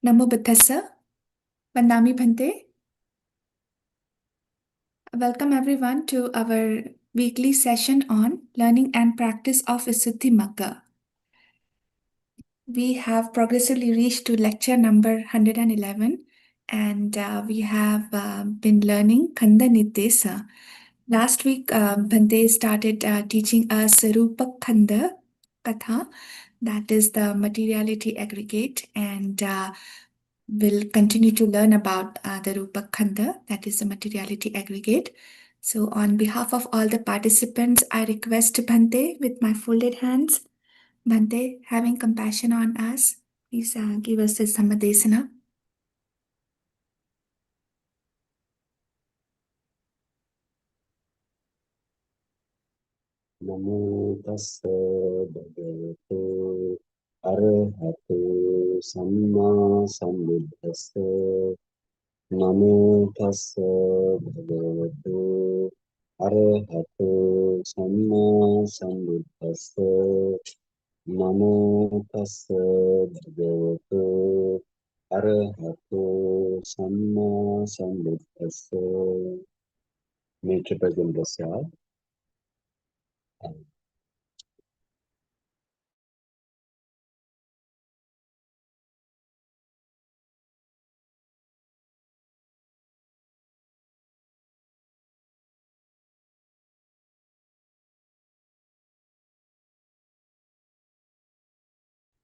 Namo Buddhassa, Vandami Bhante. Welcome everyone to our weekly session on learning and practice of Visuddhi Magga. We have progressively reached to lecture number 111 and we have been learning Khandhaniddeso. Last week, Bhante started teaching us Rūpakkhandhakathā, that is the materiality aggregate, and we'll continue to learn about the Rūpakkhandha, that is the materiality aggregate. So, on behalf of all the participants, I request Bhante with my folded hands. Bhante, having compassion on us, please give us the Sammadesana. Namo tassa bhagavato arahato samma sambuddhassa. Namo tassa bhagavato arahato samma sambuddhassa. Namo tassa bhagavato arahato samma sambuddhassa. Nature present yourself.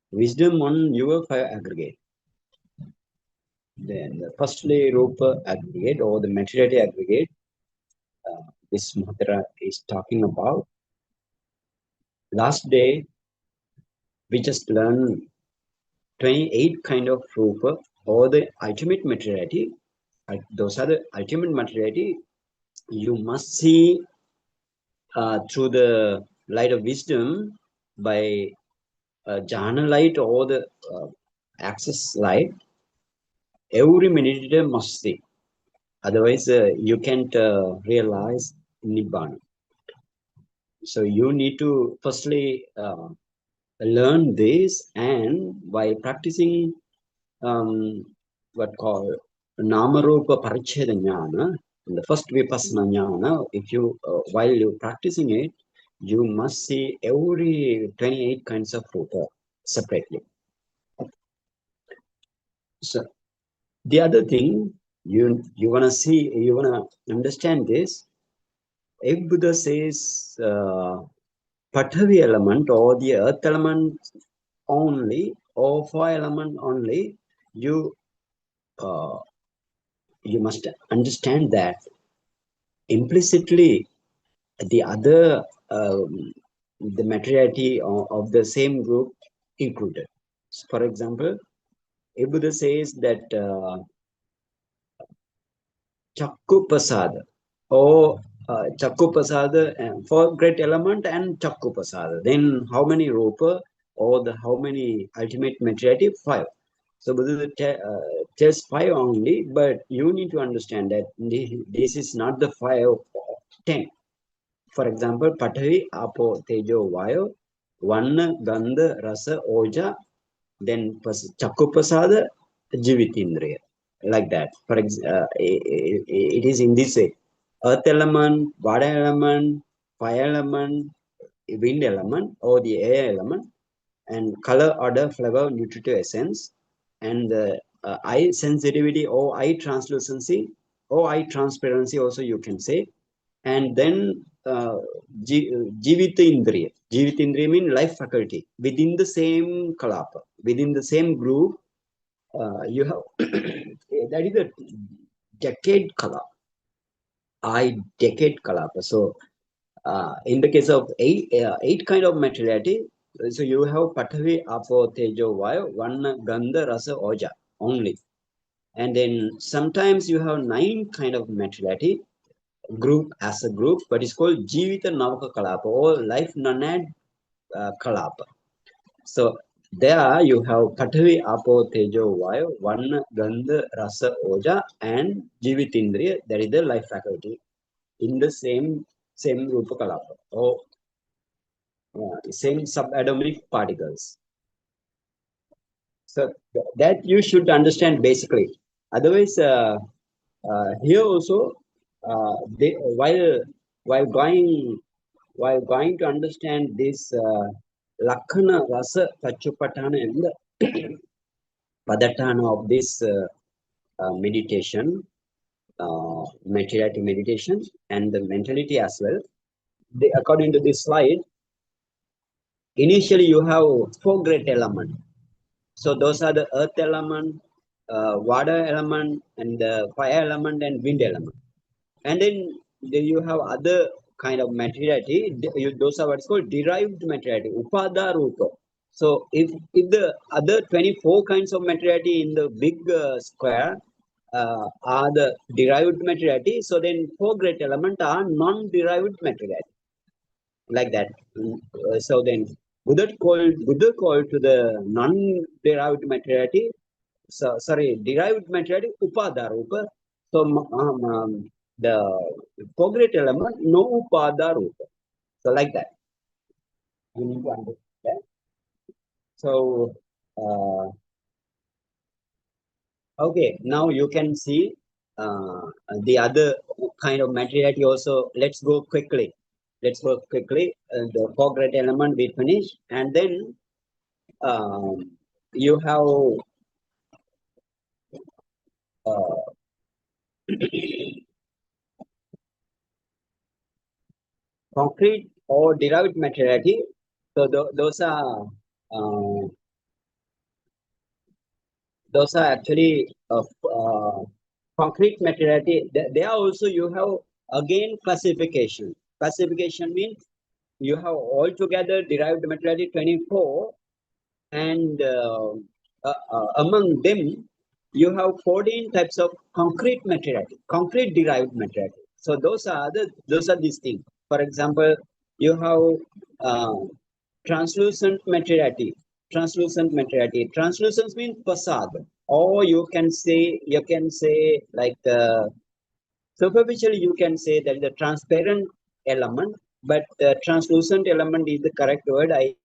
Wisdom on your five aggregate. Then firstly, Rupa aggregate or the materiality aggregate. This Mahatra is talking about. Last day, we just learned 28 kind of Rupa or the ultimate materiality. Those are the ultimate materiality. You must see through the light of wisdom by jhana light or the access light. Every meditator must see. Otherwise, you can't realize Nibbana. So you need to firstly learn this, and by practicing what called Namarupa Paricheda Jnana, the first Vipassana Jnana, if you, while you're practicing it, you must see every 28 kinds of Rupa separately. So the other thing, you wanna see, you wanna understand this. If Buddha says Pathavi element or the earth element only, or fire element only, you must understand that implicitly the other the materiality of the same group included. For example, if Buddha says that Chakku Pasada or Chakku Pasada for great element and Chakku Pasada, then how many Rupa or how many ultimate materiality? 5. So Buddha tells 5 only, but you need to understand that this is not the 5 of 10. For example, Patavi, Apo, Tejo, Vayo, Vanna, Gandha, Rasa, Oja, then Chakku Pasada, Jivitindriya. Like that. It is in this way. Earth element, water element, fire element, wind element, or the air element, and color, order, flavor, nutritive essence, and the eye sensitivity or eye translucency or eye transparency also you can say. And then Jivita Indriya. Jivita Indriya means life faculty. Within the same kalapa, within the same group, you have that is a decade kalapa. Decade kalapa. So in the case of 8 kind of materiality, so you have Patavi, Apo, Tejo, Vayu, Vanna, Gandha, Rasa, Oja only. And then sometimes you have 9 kind of materiality group as a group, but it's called Jivita Navaka Kalapa or life Nanad Kalapa. So there you have Patavi, Apo, Tejo, Vayu, Vanna, Gandha, Rasa, Oja, and Jivitindriya, that is the life faculty in the same Rupa Kalapa or same subatomic particles. So that you should understand basically. Otherwise, here also, while going to understand this Lakhana Rasa Pachupatana and the Padatana of this meditation, materiality meditation, and the mentality as well. According to this slide, initially you have 4 great elements. So those are the earth element, water element, and the fire element and wind element. And then you have other kind of materiality. Those are what's called derived materiality, upada rupa. So if the other 24 kinds of materiality in the big square are the derived materiality, so then 4 great elements are non-derived materiality, like that. So then Buddha called to the non-derived materiality. So sorry, derived materiality upada rupa. So the 4 great element no upada rupa. So like that. You need to understand. So okay, now you can see the other kind of materiality also. Let's go quickly. The 4 great element we finish, and then you have concrete or derived materiality. So uh, those are actually concrete materiality. There also you have again classification. Classification means you have altogether derived materiality 24, and among them you have 14 types of concrete materiality, concrete derived materiality. So those are these things. For example, you have translucent materiality. Translucence means facade, or you can say like superficially you can say that the transparent element, but translucent element is the correct word. I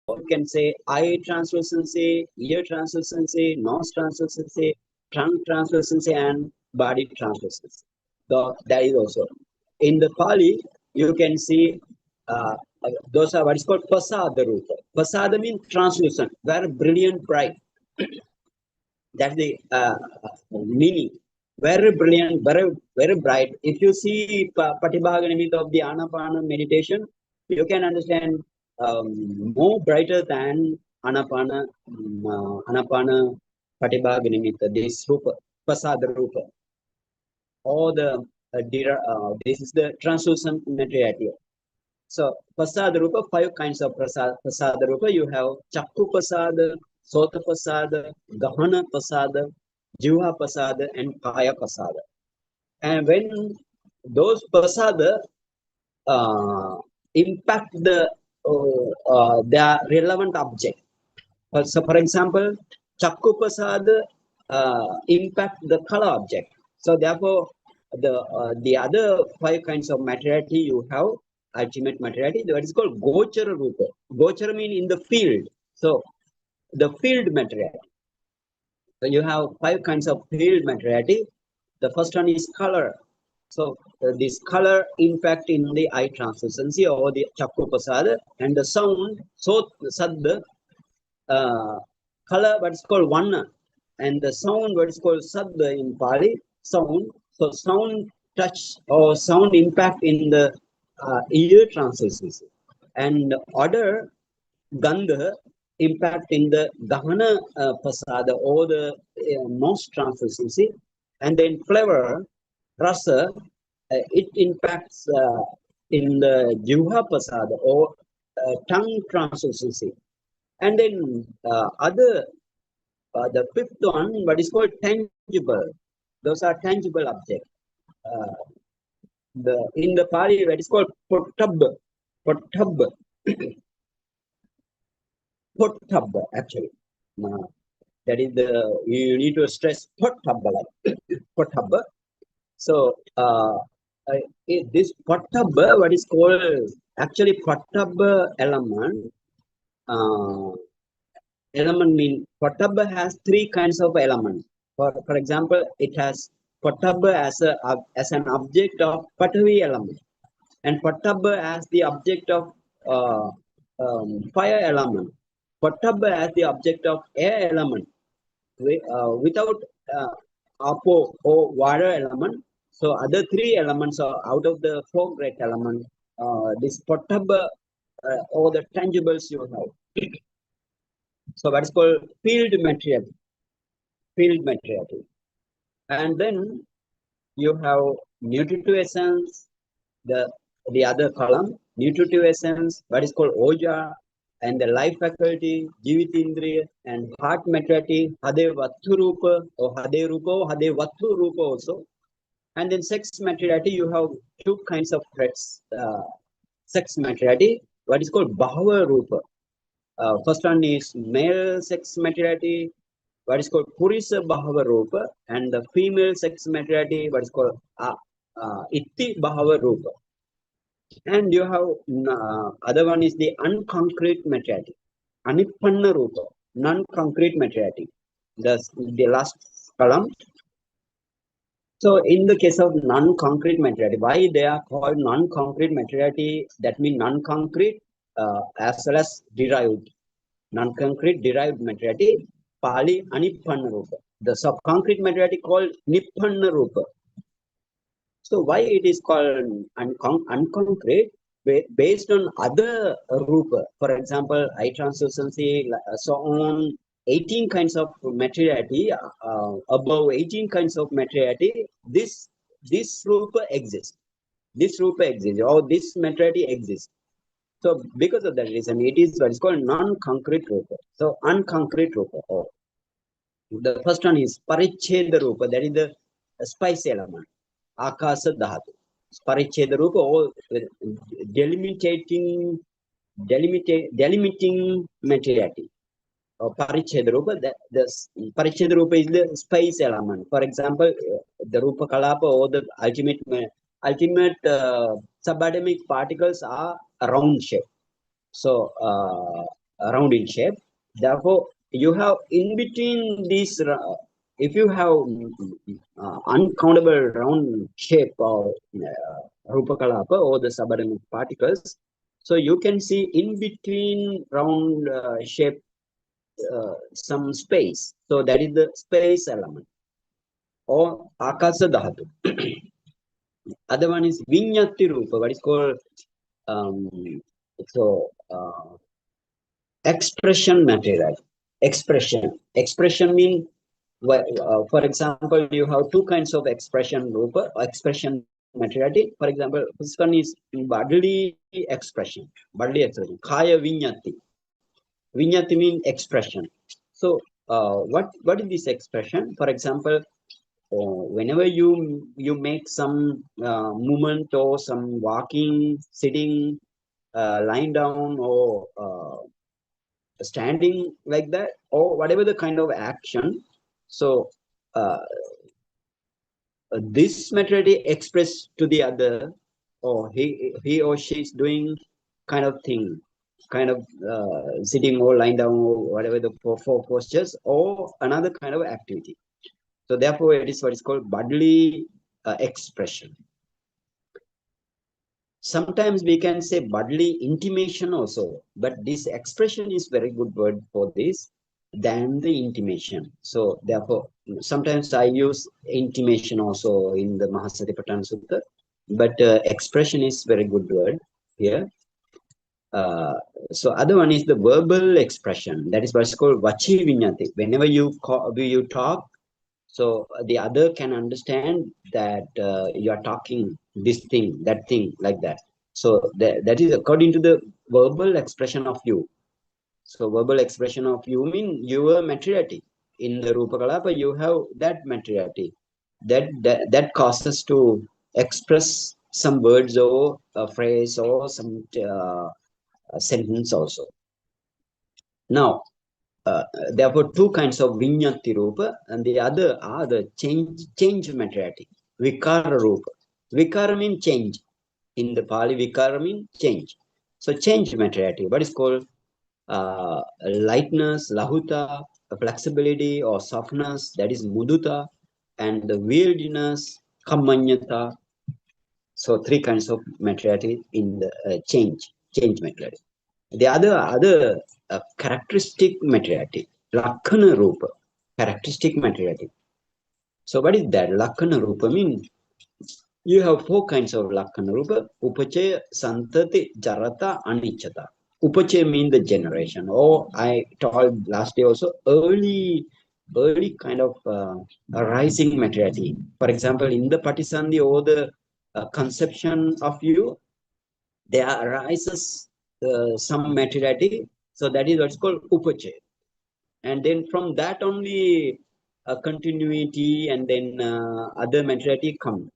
You can say eye translucency, ear translucency, nose translucency, trunk translucency, and body translucency. So that is also in the Pali. You can see those are what is called pasada rupa. Pasada means translucent, very brilliant, bright. That's the meaning. Very brilliant, very bright. If you see Patibhaganamita of the Anapana meditation, you can understand more brighter than Anapana Patibhaganamita, this Rupa, Pasada Rupa. Or this is the translucent materiality. So pasada rupa, 5 kinds of pasada rupa. You have chakku pasada, sota pasada, gahana pasada, jiva pasada, and kaya pasada. And when those pasada impact the relevant object. So for example, chakku pasada impact the color object. So therefore, the other 5 kinds of materiality you have ultimate materiality, that is called gochara rupa. Gochara means in the field. So the field materiality. So you have 5 kinds of field materiality. The first one is color. So this color impact in the eye translucency or the chakku pasada, and the sound, so sadda, color what is called vanna, and the sound what is called sadda in Pali, sound. So sound touch or sound impact in the ear translucency, and odor gandha impact in the dahana pasada or the nose translucency, and then flavor rasa it impacts in the jivha pasada or tongue translucency, and then the 5th one what is called tangible. Those are tangible objects. Uh, in the Pali what is called pottab, pottab, pottab actually. that is the, you need to stress pottabba, like pottabba. So this pottabba, what is called actually pottabba element, uh, element mean pottabba has three kinds of elements. For example, it has pottabba as an object of Patavi element, and pottabba as the object of uh, fire element, pottabba as the object of air element, without uh, apo or water element. So other three elements are out of the four great element. This pottabba or the tangibles you have. So what is called field material, field materiality. And then you have nutritive essence, the other column, nutritive essence, what is called oja, and the life faculty, jivitindriya, and heart materiality, hade vattu rupa, or hade rupa, or hade vattu rupa also. And then sex materiality, you have two kinds of threads. Sex materiality, what is called bahava rupa. First one is male sex materiality, what is called Purisa Bahava Rupa, and the female sex materiality, what is called Itti Bahava Rupa. And you have other one is the unconcrete materiality, Anippanna Rupa, non-concrete materiality. The last column. So in the case of non-concrete materiality, why they are called non-concrete materiality? That means non-concrete as well as derived. Non-concrete derived materiality, Pali Anippanna Rupa. The sub-concrete materiality called Nippanna Rupa. So why it is called unconcrete? Based on other Rupa. For example, eye translucency, so on, 18 kinds of materiality, above 18 kinds of materiality, this Rupa exists. This Rupa exists, or this materiality exists. So because of that reason, it is what is called non-concrete rupa. So unconcrete rupa. Oh. The first one is paricheda rupa, that is the spice element. Akasa dhatu. Paricheda rupa, or delimiting materiality. Or paricheda rupa, the paricheda rupa is the spice element. For example, the rupa kalapa, or the ultimate subatomic particles are a round shape. So round in shape. Therefore, you have in between these, if you have uncountable round shape or Rupakalapa or the subatomic particles, so you can see in between round shape some space. So that is the space element or Akasa Dhatu. Other one is Vinyati Rupa, what is called so expression material. Expression mean, for example, you have two kinds of expression rupa, expression materiality. For example, this one is bodily expression, kaya vinyati. Vinyati mean expression. So what is this expression? For example, whenever you make some movement or some walking, sitting, lying down, or standing like that, or whatever the kind of action. So this materiality expressed to the other, or he or she is doing kind of thing, kind of sitting or lying down or whatever the four postures, or another kind of activity. So therefore, it is what is called bodily expression. Sometimes we can say bodily intimation also, but this expression is very good word for this than the intimation. So therefore, sometimes I use intimation also in the Mahasatipatthana Sutta, but expression is very good word here. So other one is the verbal expression. That is what's called vachi vinyati. Whenever you talk, so the other can understand that you are talking this thing, that thing, like that. So that is according to the verbal expression of you. So verbal expression of you mean your materiality. In the Rupakalapa, you have that materiality. That causes to express some words or a phrase or some sentence also. Now, Therefore, two kinds of vinyati rupa, and the other are the change materiality. Vikara rupa. Vikara means change. In the Pali, vikara means change. So change materiality. What is called lightness, lahuta, flexibility or softness, that is mudita, and the weirdness, kamanyata. So three kinds of materiality in the change materiality. The other characteristic materiality, lakhana rupa, characteristic materiality. So what is that? Lakhana rupa means you have four kinds of lakhana rupa: upachaya, santati, jarata, anichata. Upachaya means the generation. Or I told last day also, early kind of arising materiality. For example, in the Patisandhi or the conception of you, there arises some materiality. So that is what's called upachaya. And then from that only continuity and then other materiality come.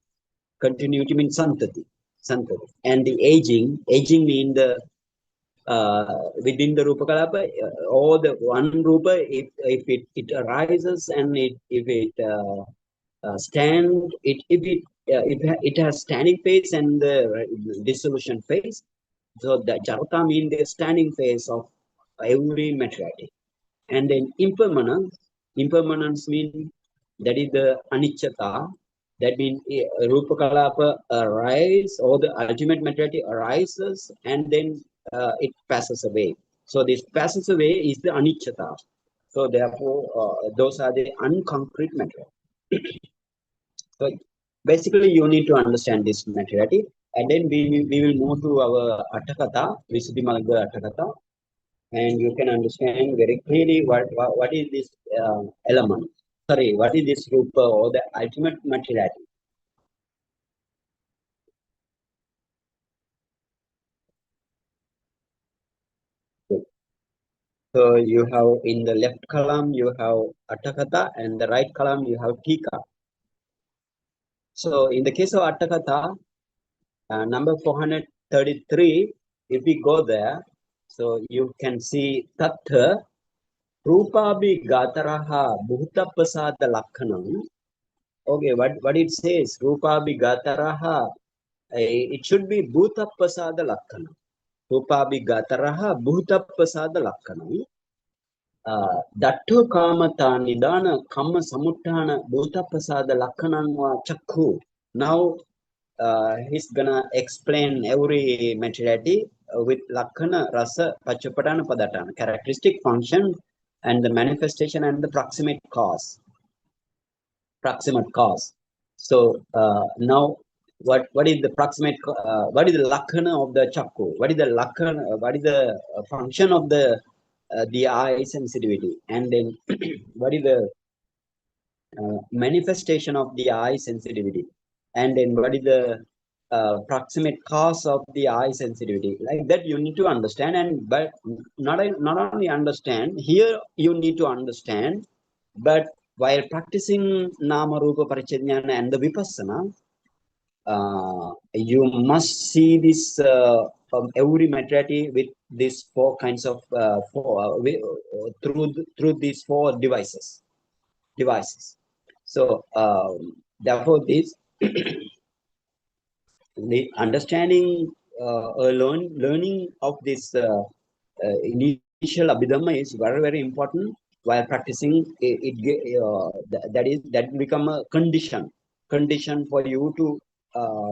Continuity means santati. Santati. And the aging means the within the Rupa Kalapa, or the one Rupa, if it arises and if it it has standing phase and the dissolution phase. So the Jarata means the standing phase of every materiality. And then impermanence means that is the anichata. That means Rupa Kalapa arise, or the ultimate materiality arises and then it passes away. So this passes away is the anichata. So therefore, those are the unconcrete material. So basically, you need to understand this materiality, and then we will move to our Attakatha, Visuddhimagga Attakatha, and you can understand very clearly what is this element. Sorry, what is this rupa or the ultimate materiality? So you have in the left column you have Attakatha, and the right column you have Tika. So in the case of Attakatha, number 433, if we go there, so you can see Tattha Rupabhi Gataraha Bhutapasada Lakhanam. Okay, what it says, Rupabhi Gataraha, it should be Bhutapasada Lakhanam. Rupabhi Gataraha Bhutapasada Lakhanam. Dattu Kamata Nidana Kama Samuttana Bhutapasada Lakhanam Chakku. Now he's gonna explain every materiality with Lakhana, Rasa, Pachapatana, Padatana, characteristic, function, and the manifestation and the proximate cause. So now, what is the what is the Lakhana of the Chakku? What is the Lakhana? What is the function of the eye sensitivity? And then what is the manifestation of the eye sensitivity, and then what is the proximate cause of the eye sensitivity, like that you need to understand. And but not only understand here, you need to understand, but while practicing nama rupa parichajnana and the vipassana, you must see this every materiality with these four kinds of through these four devices. So therefore, this the understanding learning of this initial abhidhamma is very important. While practicing, that become a condition for you to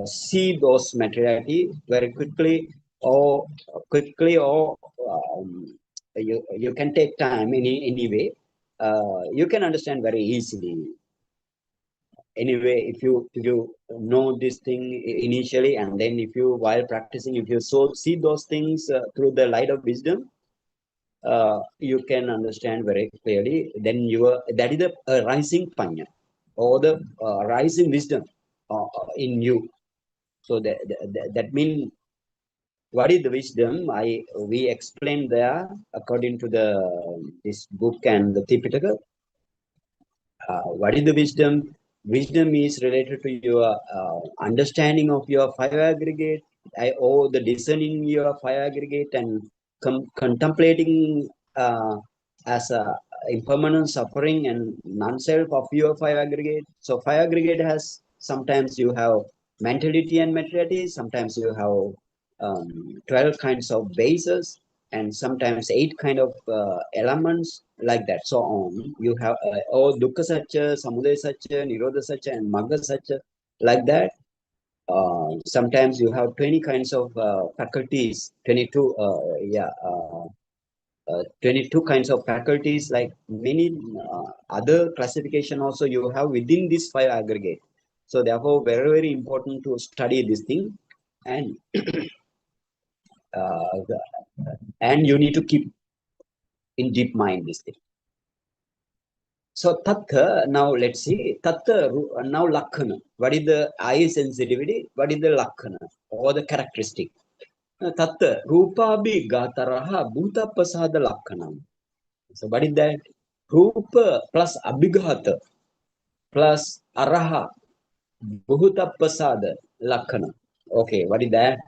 see those materiality very quickly, or you can take time any way. You can understand very easily. Anyway, if you know this thing initially, and then if you while practicing, if you see those things through the light of wisdom, you can understand very clearly. Then that is the rising panya, or the rising wisdom in you. So that means, what is the wisdom? We explained there according to this book and the Tipitaka. What is the wisdom? Wisdom is related to your understanding of your five aggregate, or the discerning your five aggregate, and contemplating as a impermanent suffering and non-self of your five aggregate. So five aggregate has, sometimes you have mentality and materiality, sometimes you have 12 kinds of bases, and sometimes 8 kind of elements, like that, so on. You have or dukkha satcha, samudaya satcha, nirodha satcha, and magga satcha, like that. Sometimes you have 20 kinds of faculties, 22, 22 kinds of faculties, like many other classification also you have within this five aggregate. So therefore, very, very important to study this thing, and uh, and you need to keep in deep mind this thing. So tattha, now let's see, tattha, now lakhana. What is the eye sensitivity? What is the lakhana, or the characteristic? Tattha, rupabhi gataraha bhutapasada lakhanam. So what is that? Rupa plus abhighata plus araha bhutapasada lakhana. Okay, what is that?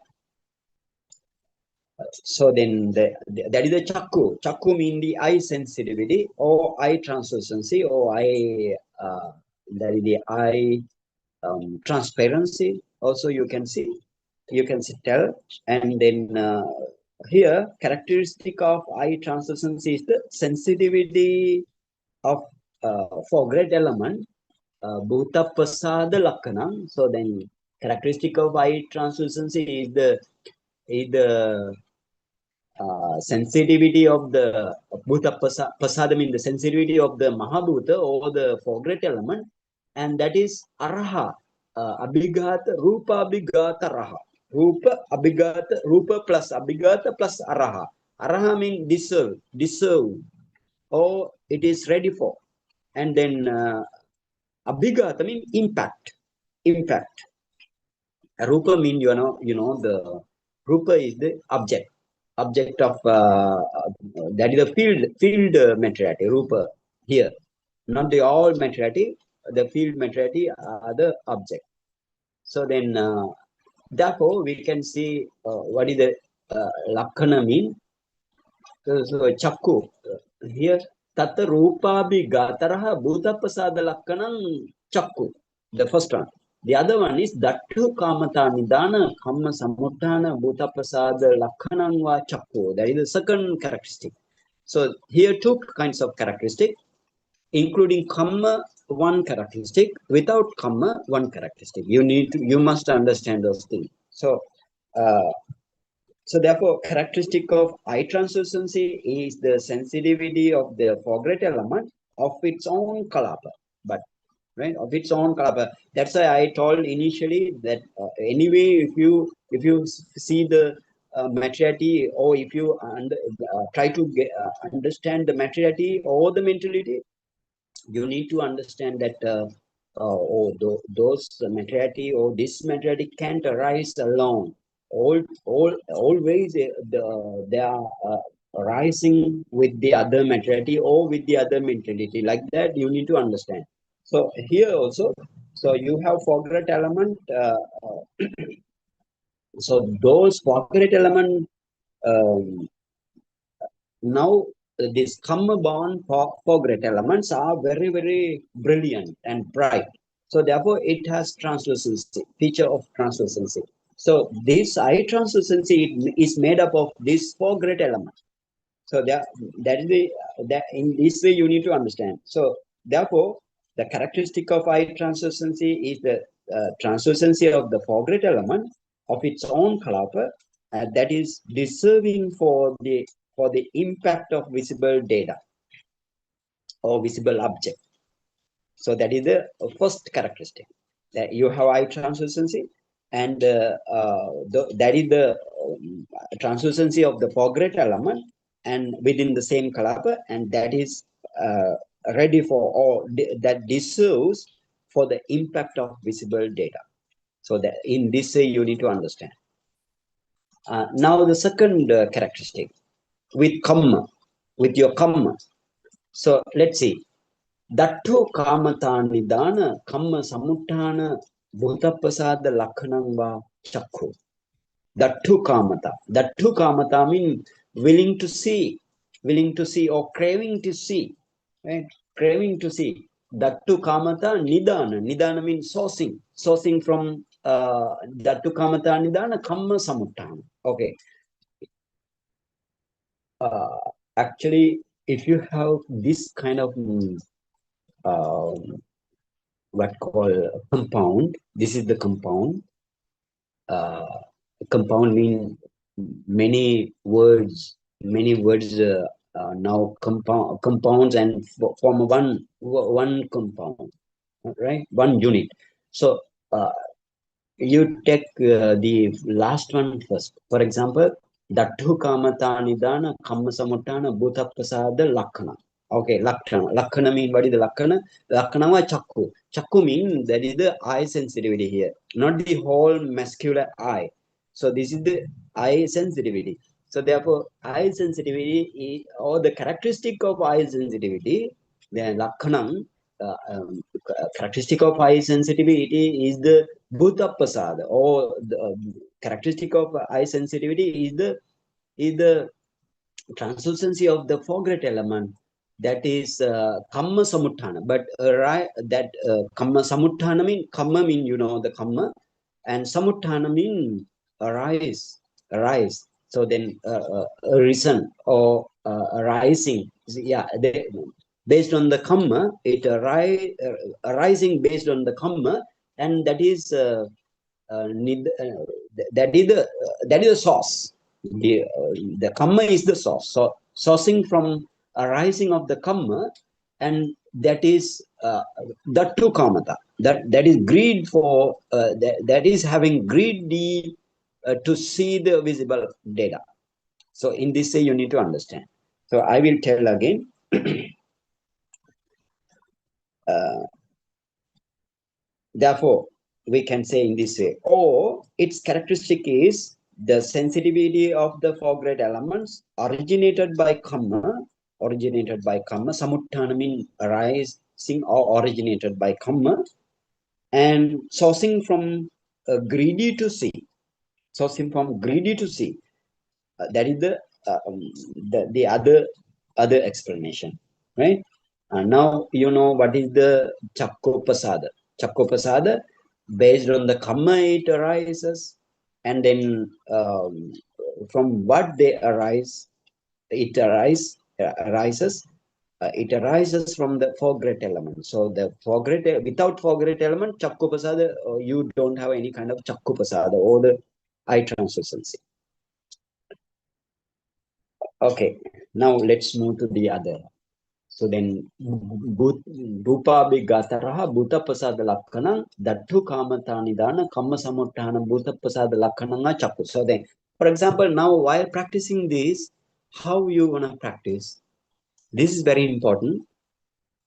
So then that is the chakku. Chakku mean the eye sensitivity or eye translucency or eye, that is the eye transparency. Also you can see, tell. And then here, characteristic of eye translucency is the sensitivity of for great element, bhutapasada lakhanam. So then characteristic of eye translucency is the sensitivity of the bhuta pasada, mean the sensitivity of the mahabhuta or the four great element, and that is araha, abhigata, rupa abhigata raha. Rupa plus abhigata plus araha. Araha mean deserve, or it is ready for. And then abhigata mean impact. Rupa mean, the rupa is the object of that is the field materiality, rupa here, not the all materiality. The field materiality are the object. So then therefore we can see what is the lakhana mean. So chakku here, tata rupabhi gataraha bhutapasada lakhanam chakku, the first one. The other one is dattu kamata nidana kamma samuttana bhutapasada lakhanam va chakku. That is the second characteristic. So here two kinds of characteristic, including kamma one characteristic, without kamma one characteristic. You must understand those things. Uh, so therefore, characteristic of eye translucency is the sensitivity of the foreground element of its own kalapa, but right, of its own kalapa. That's why I told initially that anyway, if you see the materiality, or if you try to understand the materiality or the mentality, you need to understand that those materiality or this materiality can't arise alone. Always they are rising with the other materiality or with the other mentality. Like that, you need to understand. So here also, so you have foreground element. So those foreground element, um, now these comma bond for great elements are very, very brilliant and bright. So therefore it has translucency, feature of translucency. So this eye translucency is made up of these four great elements. So that is that in this way you need to understand. So therefore the characteristic of eye translucency is the translucency of the four great element of its own kalapa, that is deserving for the impact of visible data or visible object. So that is the first characteristic, that you have eye translucency, and that is the translucency of the foreground element and within the same kalapa, and that is ready for, or that deserves for the impact of visible data. So that in this way you need to understand. Now the second characteristic, with kamma, with your kamma. So let's see. Dattu kamata nidana kamma samuttana bhutapasada lakhanam va chakku. Dattu kamata. Dattu kamata means willing to see. willing to see or craving to see, right? Craving to see. Dattu kamata nidana. Nidana means sourcing from dattu kamata nidana kamma samuttana. Okay. Actually, if you have this kind of uh, what call compound, this is the compound. Compound mean many words now compounds and form one compound, right? One unit. So you take the last one first. For example, Dattu Kamata Nidana Kammasamutana Bhuta Prasada Lakhana. Okay, Lakhana. Lakhana mean what is the Lakhana? Lakhana was Chakku. Chakku mean that is the eye sensitivity here, not the whole muscular eye. So this is the eye sensitivity. So therefore, eye sensitivity is, or the characteristic of eye sensitivity, the Lakhanam, characteristic of eye sensitivity is the Bhuta Prasada, or the characteristic of eye sensitivity is the translucency of the foreground element, that is Kamma Samuttana. But right, that Kamma Samuttana mean, Kamma mean, you know, the Kamma, and Samuttana mean arise. So then risen or arising. Yeah, based on the Kamma, it arising based on the Kamma, and that is that is the source. The kamma is the source. So sourcing from arising of the kamma, and that is dattu kamata. That is greed for that is having greedy to see the visible data. So in this way you need to understand. So I will tell again. Therefore, we can say in this way, or its characteristic is the sensitivity of the foreground elements originated by kamma, samuttana mean arising or originated by kamma, and sourcing from greedy to see. Sourcing from greedy to see. That is the other explanation, right? Now you know what is the Chakkopasada. Chakkopasada, based on the kamma it arises, and then from what they arise, it arises. It arises from the foreground element. So the foreground, without foreground element, Chakkopasada, you don't have any kind of Chakkopasada or the eye translucency. Okay, now let's move to the other. So then, Rupa Bigataraha Bhuta Pasada Lakkhana Dattu Kamatanidana Kamma Samuttana Bhuta Pasada Lakkhana Chakku. So then, for example, now while practicing this, how you wanna practice? This is very important.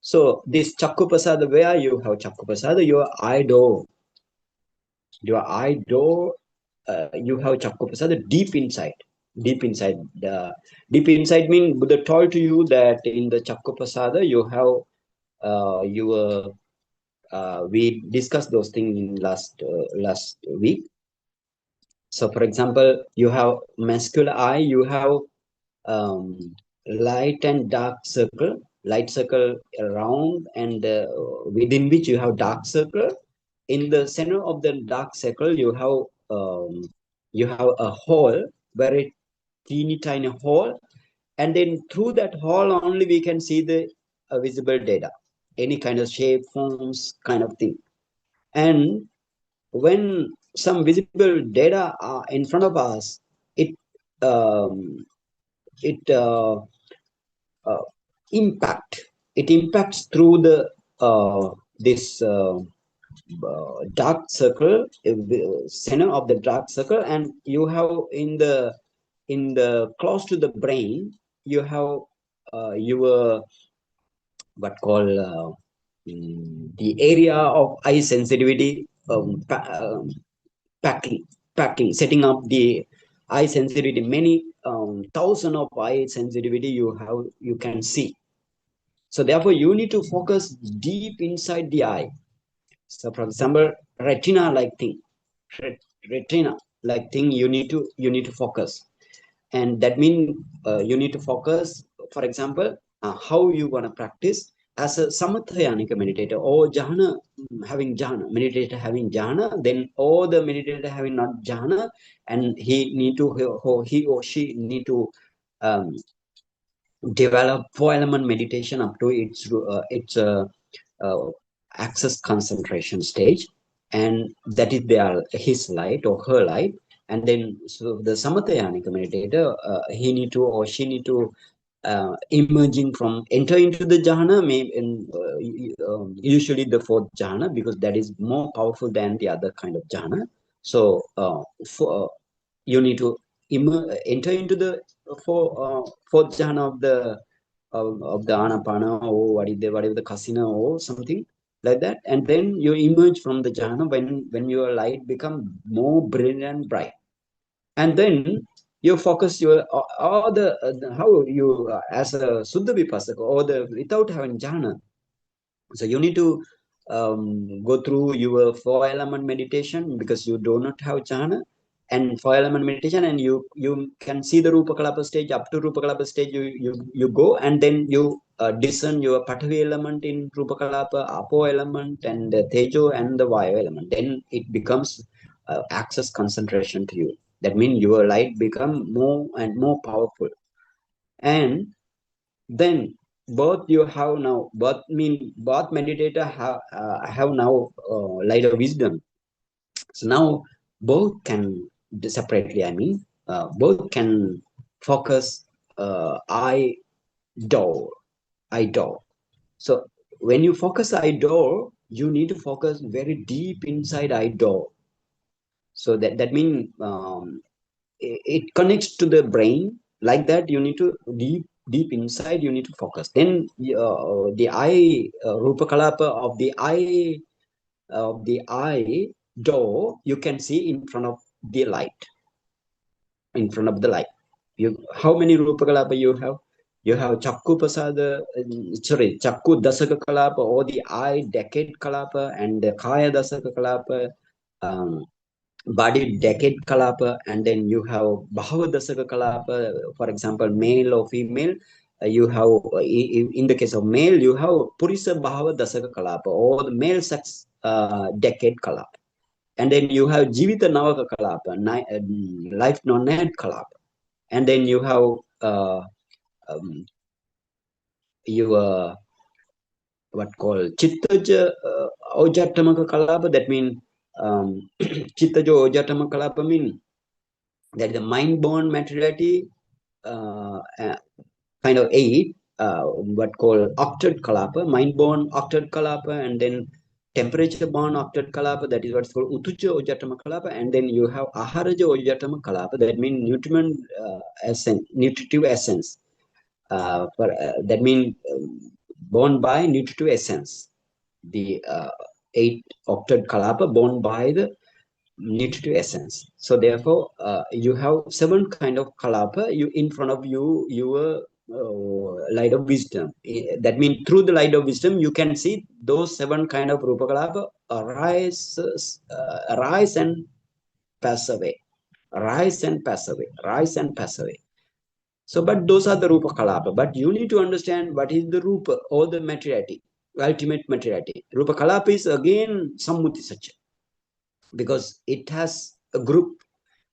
So this Chakku Pasada, where you have Chakku Pasada, your eye door, you have Chakku Pasada deep inside. Deep inside. Deep inside mean Buddha told to you that in the Chakku Pasada you have we discussed those things in last week. So for example, you have muscular eye, you have light and dark circle, light circle around, and within which you have dark circle. In the center of the dark circle, you have a hole, very teeny tiny hole, and then through that hole only we can see the visible data, any kind of shape, forms, kind of thing. And when some visible data are in front of us, it um, it impacts through the this dark circle, center of the dark circle, and you have in the close to the brain, you have your what call the area of eye sensitivity, packing, setting up the eye sensitivity. Many thousand of eye sensitivity you can see. So therefore, you need to focus deep inside the eye. So for example, retina like thing, you need to focus, and that means you need to focus for example, how you want to practice as a samathayanika meditator or jhana, having jhana, meditator having jhana, then all the meditator having not jhana, and he or she need to um, develop 4-element meditation up to its access concentration stage, and that is his light or her light. And then so the samathayanika meditator, he need to or she need to emerging from enter into the jhana, maybe usually the fourth jhana, because that is more powerful than the other kind of jhana. So you need to enter into the fourth jhana of the anapana, or whatever the kasina or something like that, and then you emerge from the jhana when your light become more brilliant and bright, and then you focus your all how you as a Suddha Vipassaka or the without having jhana. So you need to go through your 4-element meditation because you do not have jhana, and 4-element meditation, and you can see the Rupa Kalapa stage. Up to Rupa Kalapa stage you go, and then you discern your Patavi element in Rupa Kalapa, Apo element, and the Tejo and the Vayu element. Then it becomes access concentration to you. That means your light become more and more powerful. And then both you have now, both meditator have now light of wisdom. So now both can separately, both can focus I door, I door. So when you focus I door, you need to focus very deep inside I door. So that means it connects to the brain. Like that, you need to deep inside, you need to focus. Then the eye Rupa Kalapa of the eye door, you can see in front of the light, in front of the light. How many Rupa Kalapa you have? You have Chakku Pasada, Chakku Dasaka Kalapa, or the eye decade Kalapa, and the Kaya Dasaka Kalapa, body decade kalapa, and then you have Bhava Dasaka kalapa, for example, male or female. You have, in the case of male, you have Purisa Bhava Dasaka kalapa, or the male sex decade kalapa. And then you have Jivita Navaka kalapa, life non-net kalapa. And then you have your what called Chittaja Ojatamaka kalapa. That means Chittaja Ojatamaka kalapa mean that the mind-born materiality kind of eight, what called octet kalapa, mind-born octet kalapa, and then temperature-born octet kalapa, that is what's called utuja ojatama kalapa, and then you have aharaja ojatama kalapa, that means nutriment essence, nutritive essence. That means born by nutritive essence. The 8 octet kalapa born by the nutritive essence. So therefore, you have 7 kind of kalapa. You in front of you, your light of wisdom. That means through the light of wisdom, you can see those 7 kind of rupa kalapa arise and pass away, rise and pass away, rise and pass away. So, but those are the rupa kalapa. But you need to understand what is the rupa or the materiality, ultimate materiality. Rupa kalapa is again sammuti sacha, because it has a group.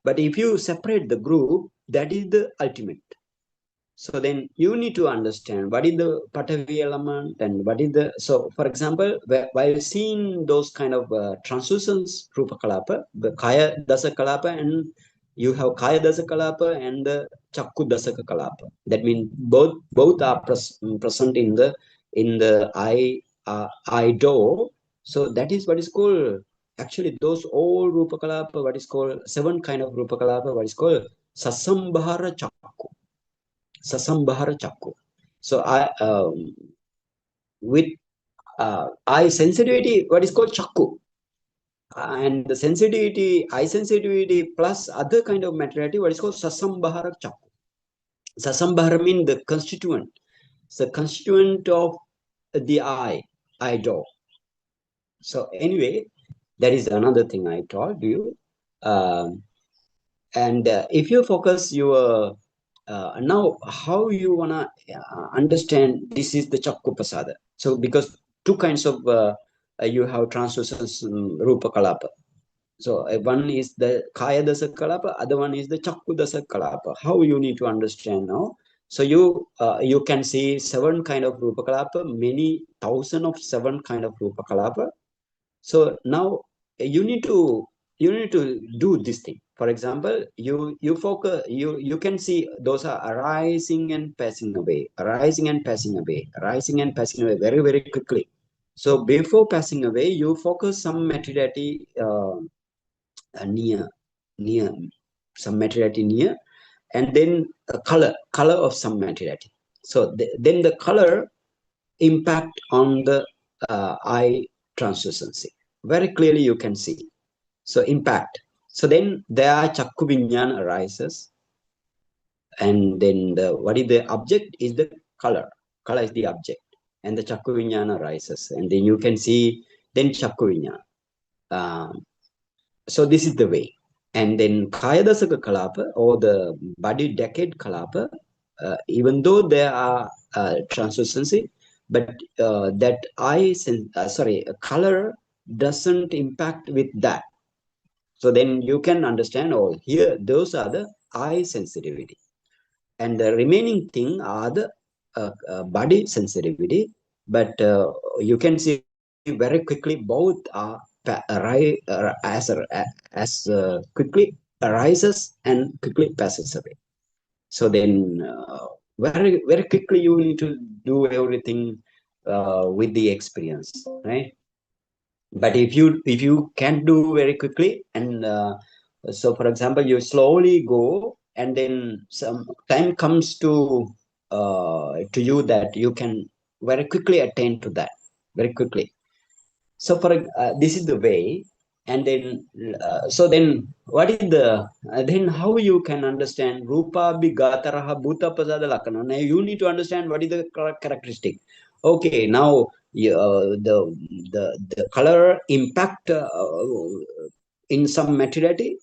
But if you separate the group, that is the ultimate. So then you need to understand what is the Patavi element and what is the. So, for example, while seeing those kind of translucence Rupa Kalapa, the Kaya Dasa Kalapa, and you have Kaya Dasa Kalapa and the Chakku Dasa Kalapa. That means both are present in the eye door. So that is what is called. Actually, those all Rupa Kalapa, what is called 7 kind of Rupa Kalapa, what is called Sasambhara Chakku. Sasambhara Chakku. So with eye sensitivity, what is called Chakku, and the sensitivity, eye sensitivity plus other kind of materiality, what is called Sasambhara Chakku. Sasambhara means the constituent. It's the constituent of the eye door. So anyway, that is another thing I told you. And if you focus your Now, how you wanna understand this is the Chakku Pasada? So, because two kinds of you have translucence Rupa Kalapa. So one is the Kaya Dasa Kalapa, other one is the Chakku Dasa Kalapa. How you need to understand now? So you can see 7 kind of Rupa Kalapa, many thousand of 7 kind of Rupa Kalapa. So now you need to do this thing. For example, you focus, you can see those are arising and passing away, arising and passing away, arising and passing away very, very quickly. So before passing away, you focus some materiality near some materiality near, and then a color of some materiality. So then the color impact on the eye translucency. Very clearly you can see. So impact. So then there Chakku Vinyan arises, and then what is the object is the color. Color is the object, and the Chakku Vinyan arises, and then you can see then Chakku Vinyan. So this is the way. And then Kaya Dasaka Kalapa, or the body decade Kalapa, even though there are translucency, but that color doesn't impact with that. So then you can understand, oh, here those are the eye sensitivity, and the remaining thing are the body sensitivity. But you can see very quickly both are as quickly arises and quickly passes away. So then very, very quickly you need to do everything with the experience, right? But if you can't do very quickly, and so for example you slowly go, and then some time comes to you that you can very quickly attain to that very quickly. So for this is the way. And then so then what is the then how you can understand Rupa Bigataraha Bhuta Pasada Lakana? Now you need to understand what is the characteristic. Okay, now the color impact in some materiality,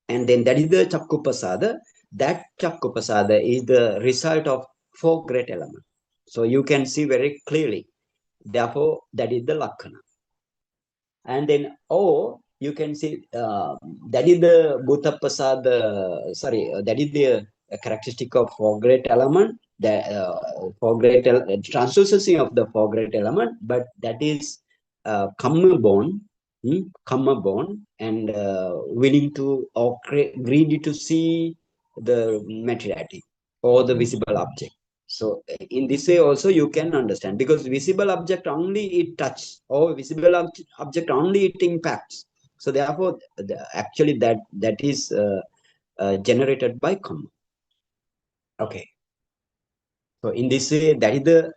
and then that is the Chakku Pasada. That Chakku Pasada is the result of 4 great elements. So you can see very clearly. Therefore, that is the Lakana. And then you can see that is the Bhuta Pasada, that is the characteristic of 4 great element, the 4 great translucency of the 4 great element, but that is karma born, and willing to or greedy to see the materiality or the visible object. So in this way also you can understand, because visible object only it touches, or visible object only it impacts. So therefore, actually that is generated by karma. Okay. So in this way, that is the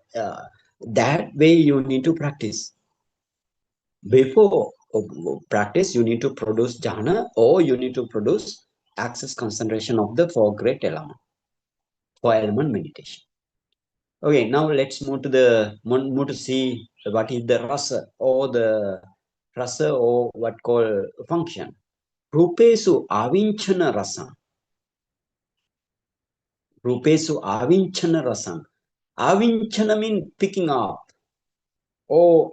that way you need to practice. Before practice, you need to produce jhana, or you need to produce access concentration of the 4 great element for element meditation. Okay, now let's move to see what is the rasa, or what called function. Rupesu avinchana rasam. Rupesu avinchana rasam. Avinchana means picking up, or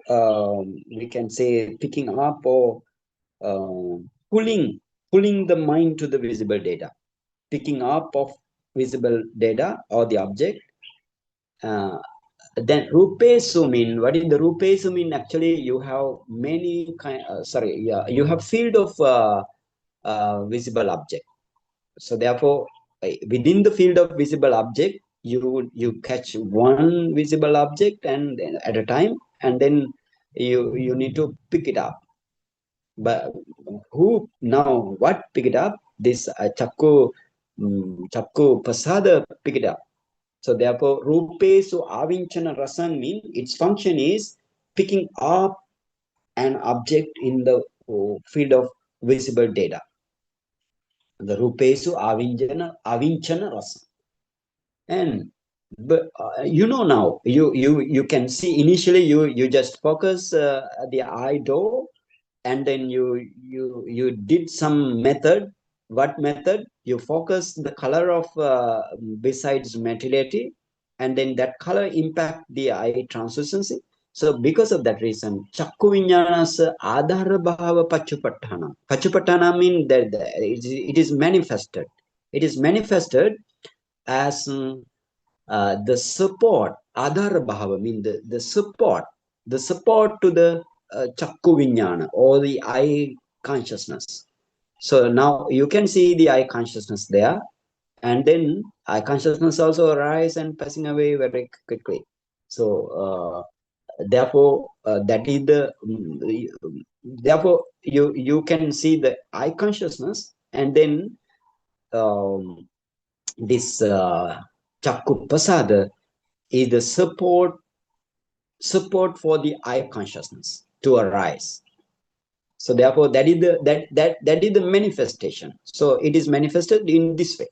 we can say picking up, or pulling the mind to the visible data, picking up of visible data or the object. Then Rupesu mean, what is the Rupesu mean? Actually, you have many you have field of visible object. So therefore, within the field of visible object, you catch one visible object and at a time, and then you need to pick it up. But who now what pick it up? This Chakku Pasada pick it up. So therefore, Rupesu Avinchana Rasan means its function is picking up an object in the field of visible data. The Rupesu Avinchana Rasan. And but now you can see initially you just focus the eye door, and then you did some method. What method? you focus the color of besides materiality, and then that color impact the eye translucency. So because of that reason, chakku viññānasa ādhāra bhāva paccupatthāna. Paccupatthāna means that it is manifested. It is manifested as the support. Ādhāra bhāva means the support to the chakku viññāna or the eye consciousness. So now you can see the eye consciousness there, and then eye consciousness also arise and passing away very quickly. So therefore, that is the therefore you can see the eye consciousness, and then this chakku pasada is the support for the eye consciousness to arise. So therefore, that is the manifestation. So it is manifested in this way.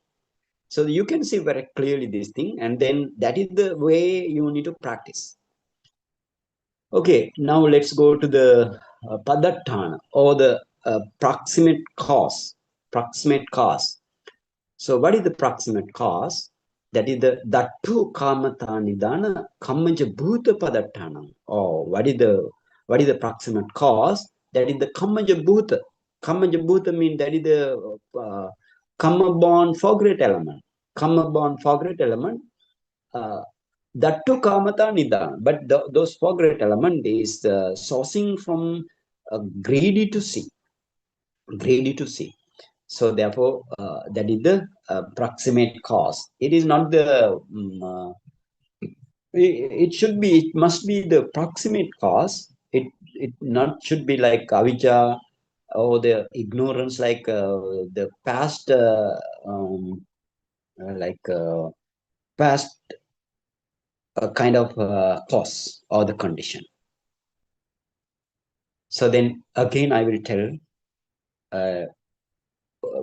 So you can see very clearly this thing, and then that is the way you need to practice. Okay, now let's go to the padatthana, or the proximate cause. Proximate cause. So what is the proximate cause? That is the dattu kamata nidana kammaja bhuta padatthana. Or what is the proximate cause? That is the kammaja bhuta. Kammaja bhuta means that is the kamma born for great element. Kamma born for great element. That too kamata nidana, but those four great element is sourcing from greedy to see. Greedy to see. So therefore, that is the proximate cause. It is not the it must be the proximate cause. It not should be like avijja or the ignorance, like the past like past kind of cause or the condition. So then again I will tell,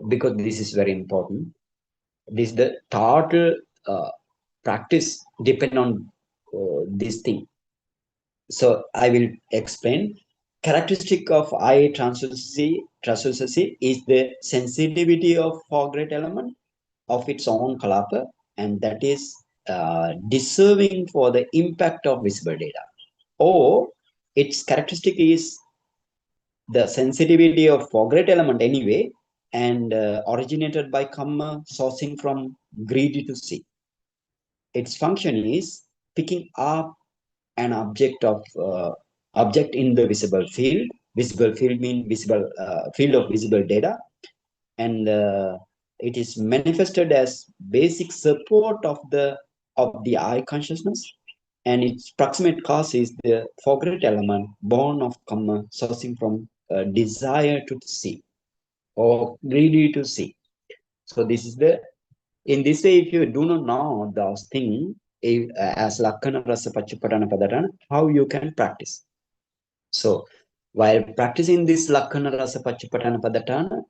because this is very important, this the total practice depend on this thing. So I will explain. Characteristic of eye translucency is the sensitivity of four great element of its own kalapa, and that is deserving for the impact of visible data. Or its characteristic is the sensitivity of four great element anyway, and originated by kamma, sourcing from greedy to see. Its function is picking up an object in the visible field. Visible field means visible field of visible data, and it is manifested as basic support of the eye consciousness, and its proximate cause is the four great element born of kamma, sourcing from desire to see or greedy to see. So this is in this way, if you do not know those things, as lakkana rasa paccupatthana padatthana, how you can practice. So while practicing this lakkana rasa paccupatthana padatthana,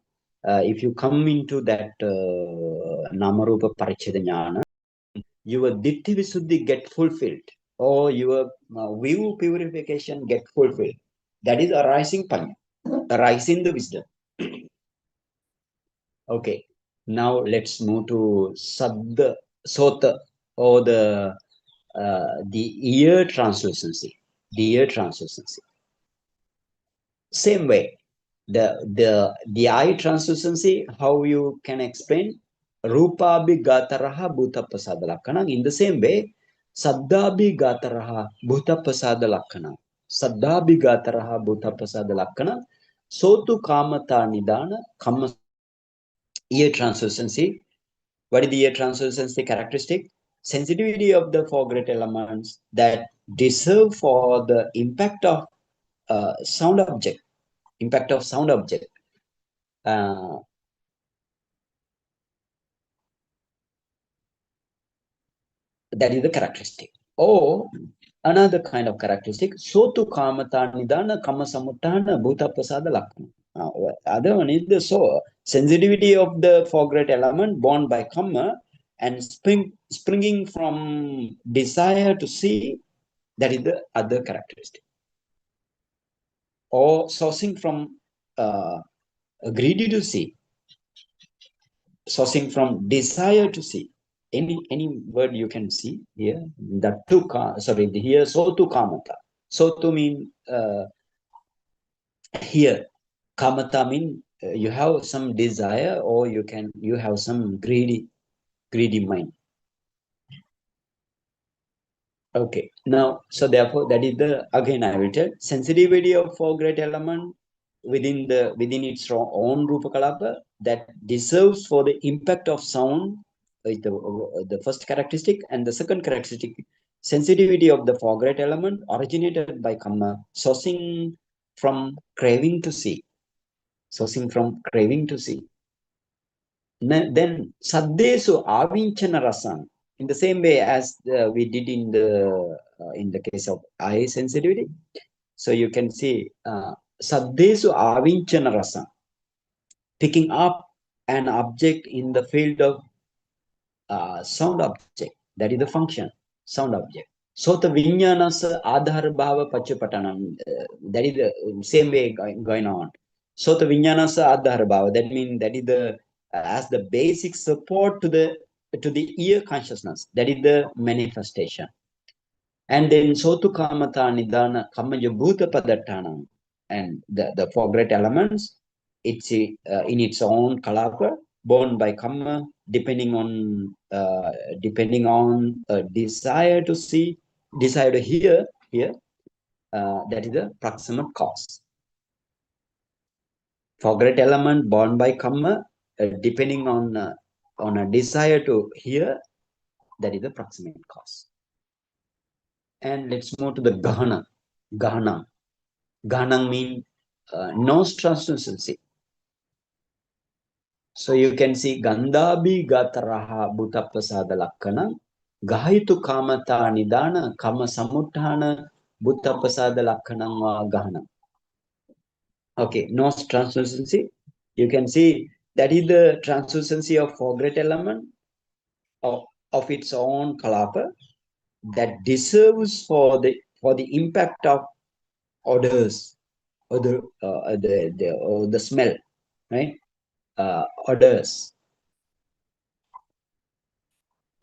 if you come into that namarupa paricheda jnana, your ditti visuddhi get fulfilled, or your view purification get fulfilled. That is arising panya, arising the wisdom. Okay, now let's move to Saddha Sota, or the ear translucency. The ear translucency. Same way, the eye translucency, how you can explain? Rūpābhigataraha bhūtappasāda lakkana. In the same way, Saddhabhigataraha bhūtappasāda lakkana. Saddhabhigataraha bhūtappasāda lakkana. Sotu kamata nidana kamma. Ear translucency. What is the ear translucency characteristic? Sensitivity of the four great elements that deserve for the impact of sound object. Impact of sound object. That is the characteristic. Or another kind of characteristic, sotu kamata nidana kama samuttana bhutappasada lakkana. Other one is the sensitivity of the four great element born by kamma and springing from desire to see. That is the other characteristic. Or sourcing from greedy to see. sourcing from desire to see. Any word you can see here. That to sorry here so to kamata. So to mean here kamata mean you have some desire or you have some greedy mind. Okay, now so therefore that is the again I will tell sensitivity of four great element within its own rupakalapa that deserves for the impact of sound is the first characteristic, and the second characteristic sensitivity of the four great element originated by karma sourcing from craving to see, sourcing from craving to see. Then saddesu avinchana rasan, in the same way as we did in the case of eye sensitivity. So you can see saddesu avinchana rasan, picking up an object in the field of sound object. That is the function, sound object. Sota vinyanasa adhar bhava pachapatanam. That is the same way going on. Sota vinyanasa adhar bhava. That means that is the as the basic support to the ear consciousness. That is the manifestation. And then sotu kamata nidana kamaja bhuta padattanam. And the four great elements, it's in its own kalapa, born by karma, depending on desire to see, desire to hear here. That is the proximate cause. Four great element born by karma, depending on a desire to hear, that is the proximate cause. And let's move to the gahana. Gahana. Gahana means nose translucency. So you can see Gandhabi Gataraha Bhuttaprasada Lakkana, Gahitu Kamata Nidana, Kama Samuttana, Bhuttaprasada Lakkanam Gahana. Okay, nose translucency. You can see that is the translucency of four great element of its own kalapa that deserves for the impact of odors or the smell, right? Odors.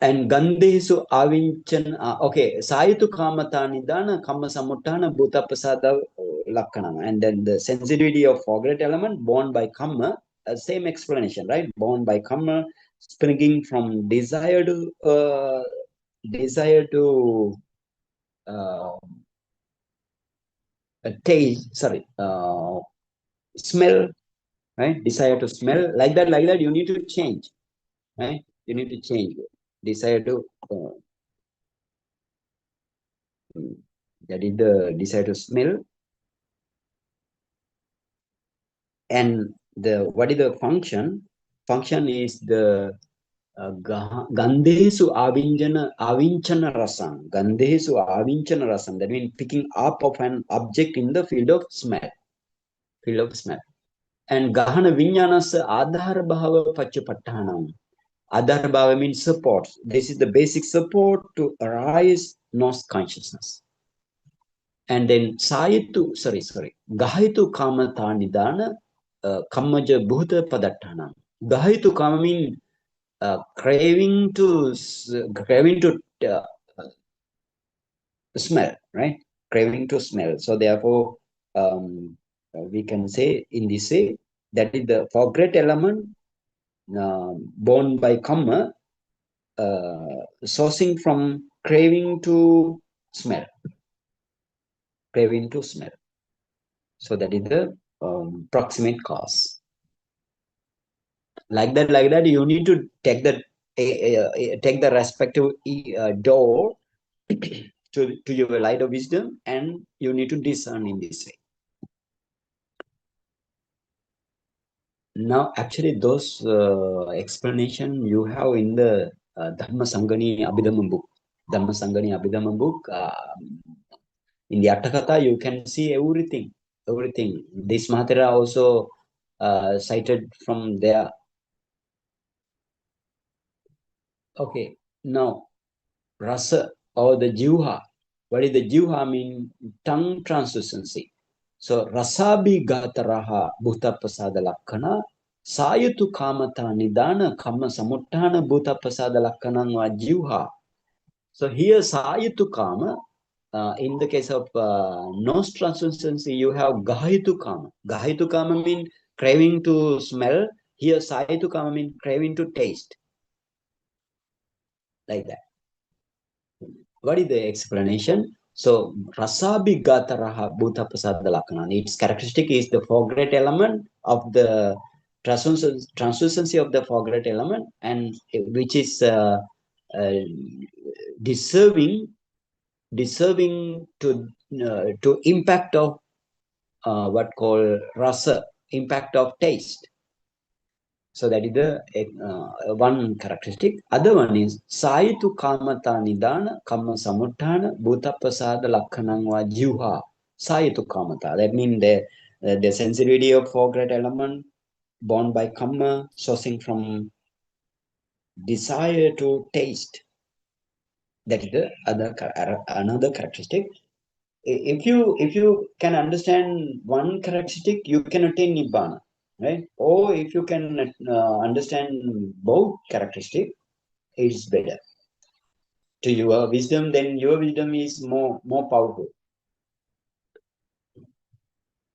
And Gandhesu Avinchan, okay, Saitu Kamata Nidana, Kama Samutana, Bhuta Prasada Lakkana. And then the sensitivity of four great element born by Kama, same explanation, right? Born by Kama, springing from desire to taste, smell, right? Desire to smell, like that, you need to change, right? You need to change. Desire to that is the desire to smell. And what is the function? Function is the Gandhesu Avinchana Rasam. Gandhesu Avinchana Rasam. That means picking up of an object in the field of smell. Field of smell. And Gahana Vinyanasa Adhara Bhava Pachapattanam. Adhara Bhava means support. This is the basic support to arise nose consciousness. And then Gahitu Kamata Nidana Kammaja Bhuta Padatthana. Gahitu Kama means craving to smell, right? Craving to smell. So therefore, we can say in this way that is the four great element born by karma, sourcing from craving to smell. Craving to smell. So that is the proximate cause. Like that, you need to take the respective door to your light of wisdom, and you need to discern in this way. Now, actually, those explanation you have in the Dhamma Sangani Abhidhamma book. Dhamma Sangani Abhidhamma book. In the Atthakatha, you can see everything. Everything. This Mahatera also cited from there. Okay. Now, rasa or the jivha. What is the jivha mean? Tongue translucency. So rasabi gataraha bhuta prasada lakkana Sayatu kamata nidana kamma samuttana bhuta pasada lakkanam va jivha. So here sayatu kama, in the case of nose translucency, you have gahitu kama. Gahitu kama means craving to smell. Here sayatu kama means craving to taste. Like that. What is the explanation? So rasabhigataraha bhuta pasada lakkhana. Its characteristic is the four great element of the translucency of the four great element, and which is uh, deserving to impact of what called rasa, impact of taste. So that is the one characteristic. Other one is Saitu Kamata Nidana Kama Samuttana Bhutapasada Lakhanangwa Jivha. Saitu Kamata. That means the sensitivity of four great element born by Kama, sourcing from desire to taste. That is the another characteristic. If you can understand one characteristic, you can attain Nibbana. Right? Or if you can understand both characteristics, it's better to your wisdom. Then your wisdom is more powerful.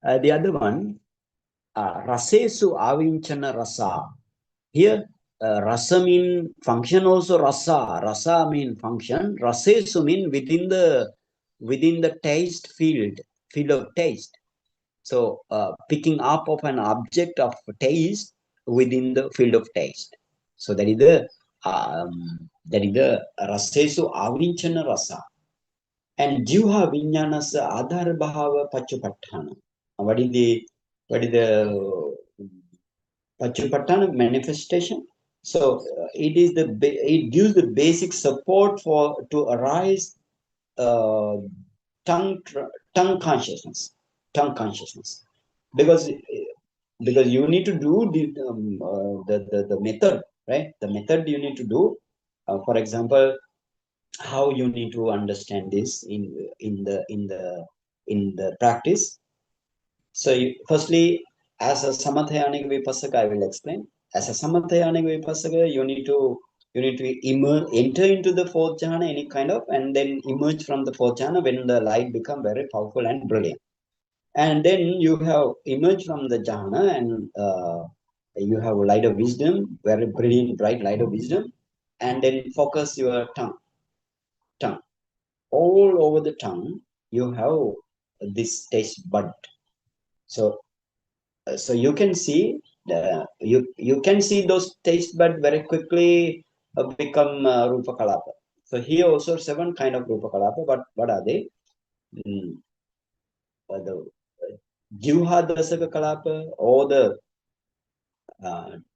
The other one, rasesu avinchana rasa. Here, rasa mean function also rasa. Rasa mean function. Rasesu mean within the taste field of taste. So picking up of an object of taste within the field of taste. So that is the rasesu avinchana rasa. And jivha vinyanasa adhara bhava pachupattana. What is the pachupattana manifestation? So it gives the basic support to arise uh, tongue consciousness, because you need to do the method, right? The method you need to do. For example, how you need to understand this in the practice. So firstly, as a samathayanik vipassaka, I will explain. As a samathayanik vipassaka, you need to enter into the fourth jhana, any kind of, and then emerge from the fourth jhana when the light become very powerful and brilliant. And then you have emerged from the jhana, and you have a light of wisdom, very brilliant, bright light of wisdom, and then focus your tongue. All over the tongue, you have this taste bud. So you can see you can see those taste bud very quickly become Rūpakkhandhaka. So here also 7 kind of Rūpakkhandhaka, but what are they? The Jivha Dasaka Kalapa, or the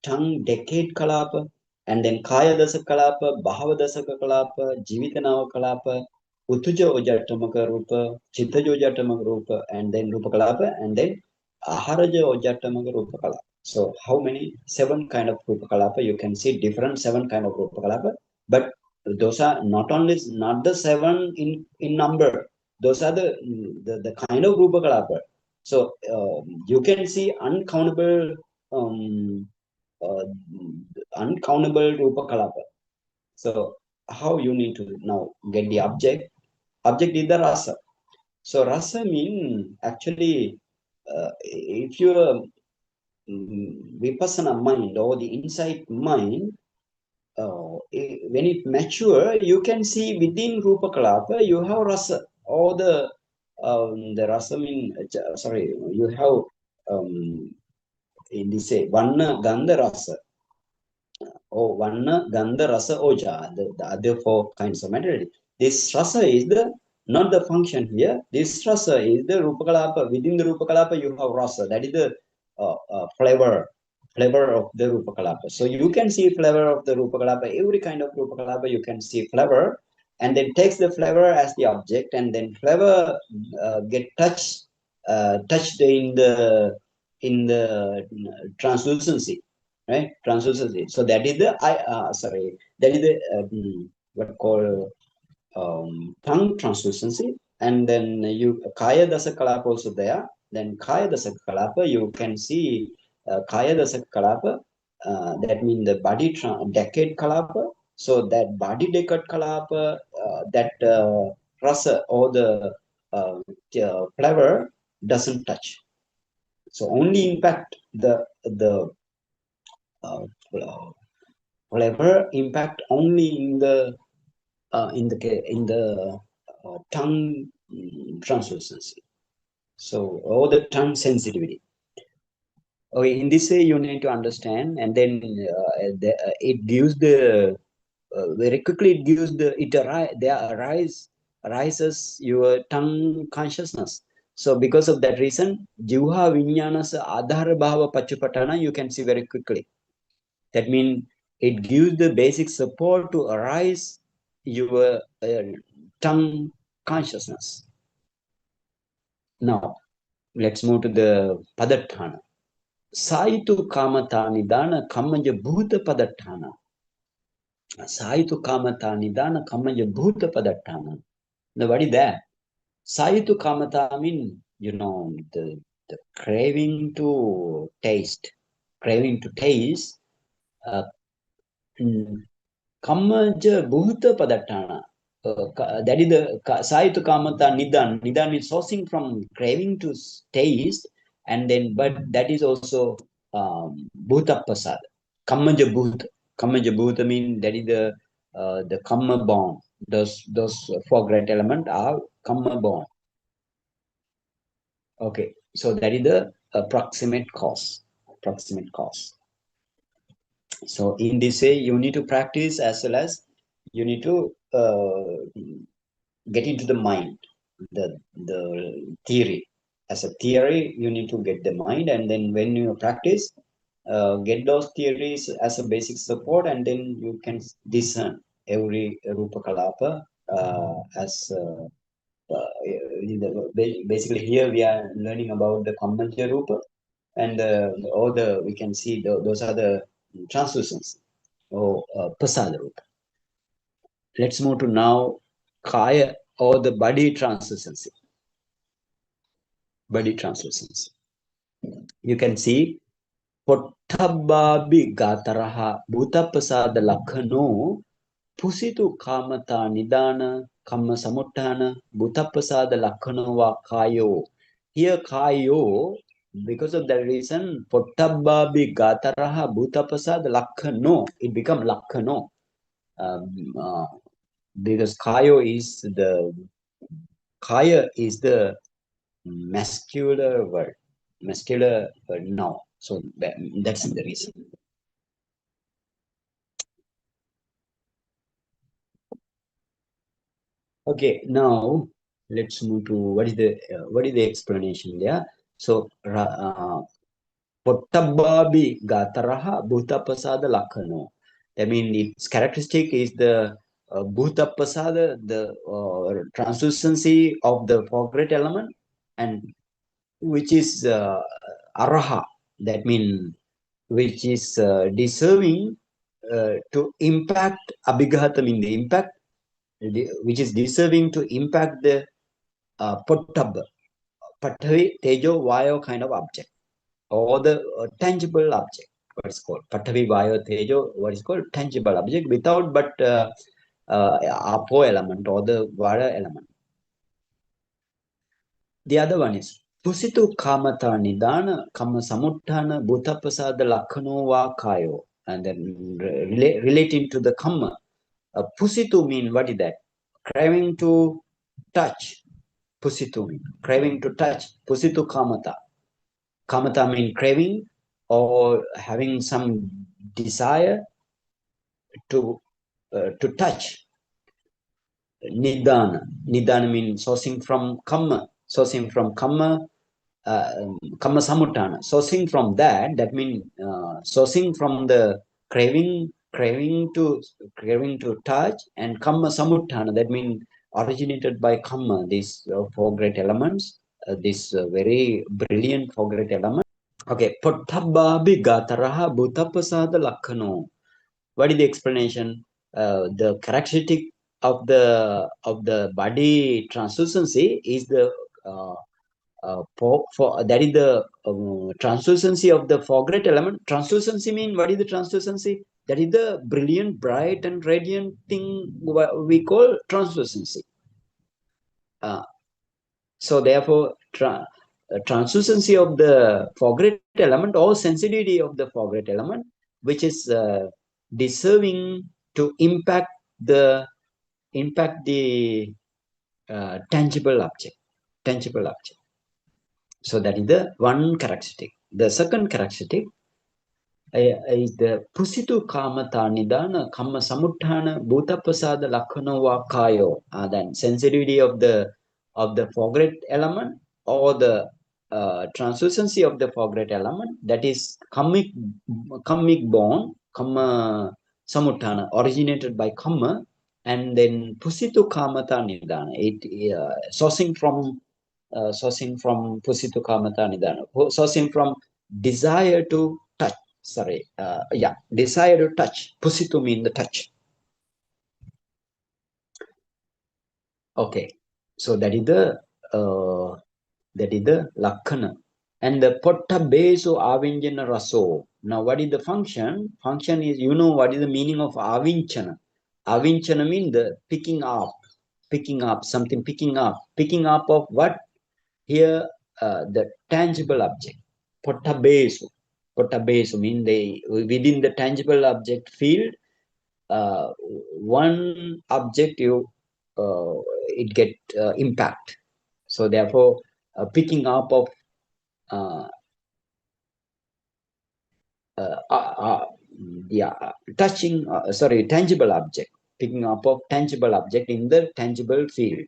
tongue decade Kalapa, and then Kaya Dasaka Kalapa, Bhava Dasaka Kalapa, Jivitanava Kalapa, Utuja Ojatamaka Rupa, Chittaja Ojatamaka Rupa, and then Rūpakkhandhaka, and then Aharaja Ojatamaka Rūpakkhandhaka. So how many? 7 kind of Rūpakkhandhaka. You can see different 7 kind of Rūpakkhandhaka, but those are not the 7 in number. Those are the kind of Rūpakkhandhaka. So you can see uncountable uh, uncountable Rūpakkhandhaka. So how you need to now get the object? Object is the rasa. So rasa mean actually if your vipassana mind or the insight mind, when it mature, you can see within Rūpakkhandhaka you have rasa, or the rasa mean sorry, you have in this say Vanna Gandha Rasa, or Vanna Gandha Rasa Oja, the other 4 kinds of materiality. This rasa is not the function here. This rasa is the Rūpakkhandhaka. Within the Rūpakkhandhaka you have rasa. That is the flavor of the Rūpakkhandhaka. So you can see flavor of the Rūpakkhandhaka. Every kind of Rūpakkhandhaka you can see flavor, and then takes the flavor as the object, and then flavor get touched in the translucency, right? Translucency. So that is the that is the what called tongue translucency. And then you Kaya Dasa Kalapa also there. Then Kaya Dasa Kalapa, you can see Kaya Dasa Kalapa, that means the body decade Kalapa. So that body decade Kalapa, that rasa or the flavor doesn't touch. So only impact the uh, flavor impact only in the tongue translucency. So or the tongue sensitivity. Okay, in this way you need to understand, and then it gives the very quickly it gives arises your tongue consciousness. So because of that reason, jivha vinyanasa adhara bhava pachupatana you can see very quickly. That means it gives the basic support to arise your tongue consciousness. Now let's move to the padatthana. Saitu kamata nidana kamanja bhuta padatthana. Saitu kamata nidana kamanja bhuta padatthana. Now what is that? Saitu kamata mean, the craving to taste. Craving to taste. Kamanja bhuta padatthana. That is the Saitu kamata nidan. Nidan is sourcing from craving to taste, and then but that is also bhuta pasad. Kamanja bhuta. Kamanja bhuta mean that is the kamma born. Those four great elements are kamma born. Okay, so that is the approximate cause. Approximate cause. So in this way, you need to practice as well as you need to get into the mind, the theory. As a theory, you need to get the mind, and then when you practice, get those theories as a basic support, and then you can discern every Rupa Kalapa as basically here we are learning about the Kamanja Rupa, and all the we can see those are the translucence or Pasada Rupa. Let's move to now Kaya or the body translucency. Body translucency. You can see Pottabbabi Gataraha Bhuta Pasada Lakhano Pusitu Kamata Nidana Kamma Samuttana Bhuta Pasada Lakhano wa Kayo. Here Kayo, because of that reason, Pottabbabi Gataraha Bhuta Pasada Lakhano, it becomes Lakhano. Because Kayo is the Kaya is the muscular word, muscular noun. So that's the reason. Okay, now let's move to what is the explanation there. So Pottabbabi Gataraha Bhutapasada Lakhano. I mean, its characteristic is the Bhutapasada, the translucency of the four great element, and which is Araha. That means which is deserving to impact Abhighatam in the impact, which is deserving to impact the Pottab, Pathavi, Tejo, Vayo kind of object, or the tangible object, what is called Pathavi, Vayo, Tejo, what is called tangible object without but Apo element or the Vara element. The other one is Pusitu Kamata Nidana, Kama Samuttana, Bhutapasada Lakhano wa Kayo, and then relating to the Kama. Pusitu mean what is that? Craving to touch. Pusitu mean craving to touch. Pusitu Kamata. Kamata mean craving or having some desire to touch. Nidana. Nidana means sourcing from Kamma. Sourcing from Kamma. Kamma Samutana. Sourcing from that means sourcing from the craving to touch, and Kamma Samutana, that means originated by Kamma, these four great elements, this very brilliant four great elements. Okay, Pottabbabi Gataraha Bhutapasada Lakhano. What is the explanation? The characteristic of the body translucency is the for that is the translucency of the foreground element. Translucency mean, what is the translucency? That is the brilliant, bright, and radiant thing we call translucency. So therefore, translucency of the foreground element or sensitivity of the foreground element, which is deserving to impact the tangible object. So that is the one characteristic. The second characteristic is the pusitu kamatha nidana kamma samuttana bhutapasada lakhanava kayo. Then sensitivity of the foreground element or the translucency of the foreground element, that is kammic bond, kamma samuttana, originated by kamma, and then pusitu kamatha nidana, it sourcing from pusitu kamatha nidana, sourcing from desire to touch. Desire to touch. Pusitu mean the touch. Okay, so that is the lakhana. And the pottabeso avinjana raso. Now, what is the function? Function is, what is the meaning of avinchana? Avinchana means the picking up something, picking up of what? Here, the tangible object. Pottabeso mean within the tangible object field, one objective it get impact. So therefore, picking up of tangible object, picking up of tangible object in the tangible field.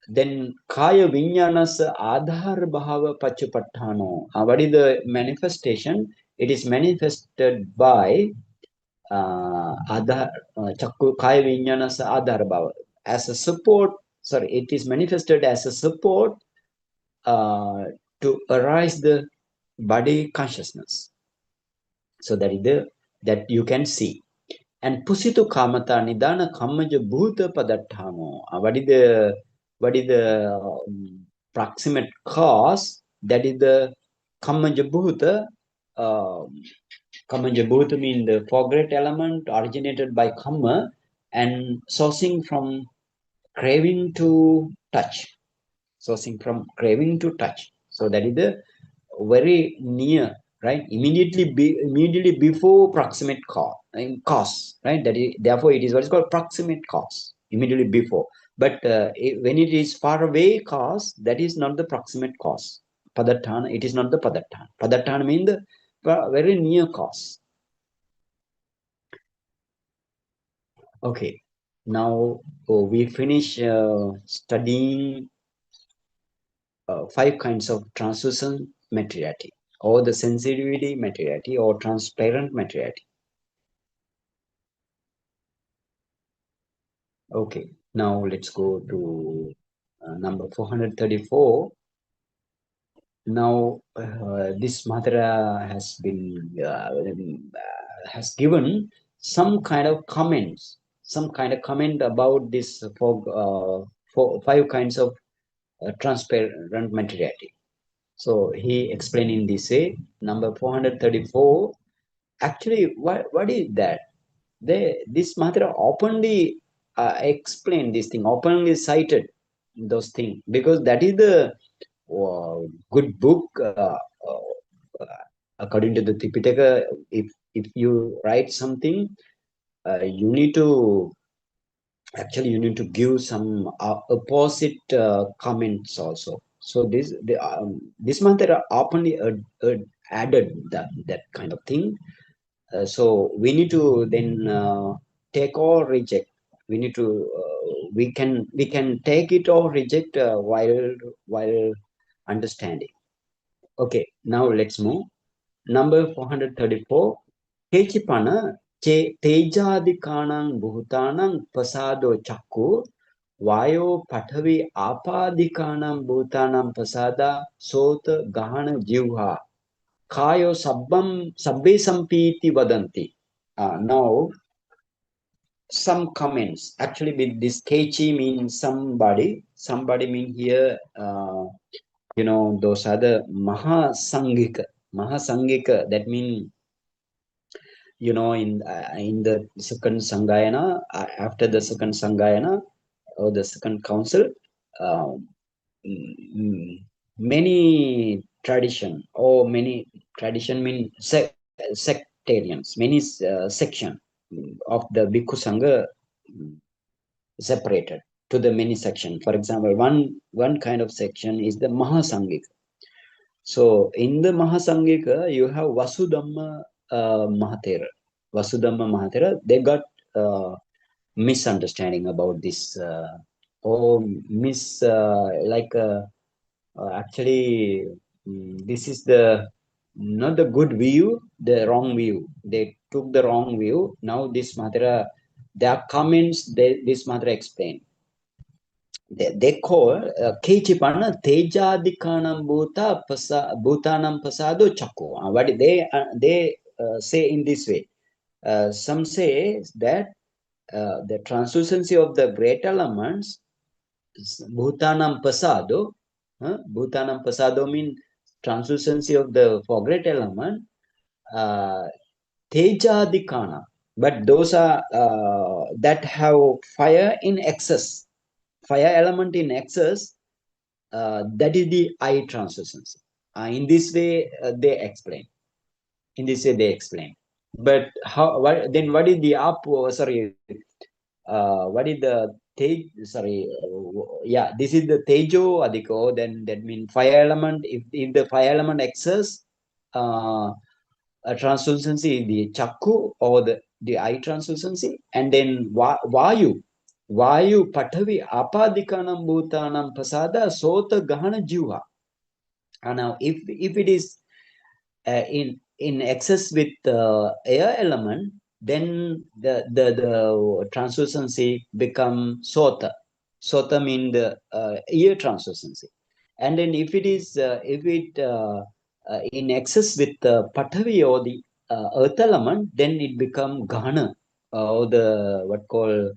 Then kaya vinyanasa adhar bhava pachupattano. What is the manifestation? It is manifested by chakku kaya vinyanasa adhar bhava, as a support. It is manifested as a support to arise the body consciousness. So that you can see. And pusitu kamata nidana kammaja bhuta padattano. What is the proximate cause? That is the kammaja bhuta. Kammaja bhuta means the foreground element originated by kamma and sourcing from craving to touch. So that is the very near, right? Immediately before proximate cause, right? Therefore it is what is called proximate cause, immediately before. But when it is far away cause, that is not the proximate cause. Padattana, it is not the padattana. Padattana means the very near cause. Okay, now we finish studying 5 kinds of translucent materiality, or the sensitivity materiality, or transparent materiality. Okay, now let's go to number 434. Now this Madhara has given some kind of comments, about this for 5 kinds of transparent materiality. So he explained in this way, number 434. Actually, what is that? This Madhara openly explained this thing, openly cited those things, because that is the good book. According to the Tipitaka, if you write something, you need to give some opposite comments also. So this Mantra openly added that kind of thing. So we need to then take or reject. We need to we can take it or reject while understanding. Okay, now let's move. Number 434. Kechipana che tejadikanang bhutanang pasado chakku vayo pathavi apadikanam bhutanam pasada sota gahana jivha kayo sabbe sampiti vadanti. Now some comments. Actually, with this kechi means somebody. Somebody mean here, those are the Mahasangika. Mahasangika, that mean, in the second Sangayana, after the second Sangayana, or the second council, uh, many tradition, or many tradition mean sectarians, many section of the Bhikkhu Sangha separated to the many section. For example, one kind of section is the Mahasangika. So in the Mahasangika, you have Vasudhamma Mahatera. Vasudhamma Mahatera, they got misunderstanding about this, or actually, this is the not the good view, the wrong view. They took the wrong view. Now this Mahatera, their comments, this Mahatera explained. They call Kechipana Tejadikanam Bhutanam Pasado Chakko. What they say in this way. Some say that the translucency of the great elements, Bhutanam Pasado, Bhutanam Pasado means translucency of the for great element, uh, Tejadikana. But those are that have fire in excess. Fire element in excess, that is the eye translucency. In this way, they explain. In this way, they explain. But how? What is the up? Sorry, what is the tej? Sorry, yeah, this is the tejo adiko. Then that means fire element. If the fire element excess, a translucency, the chakku or the eye translucency, and then vayu patavi apadikanam bhutanam pasada sota gahana jiva. Now if it is in excess with air element, then the translucency become sota. Sota mean the ear translucency. And then if it is in excess with patavi or the earth element, then it become ghana, or the what call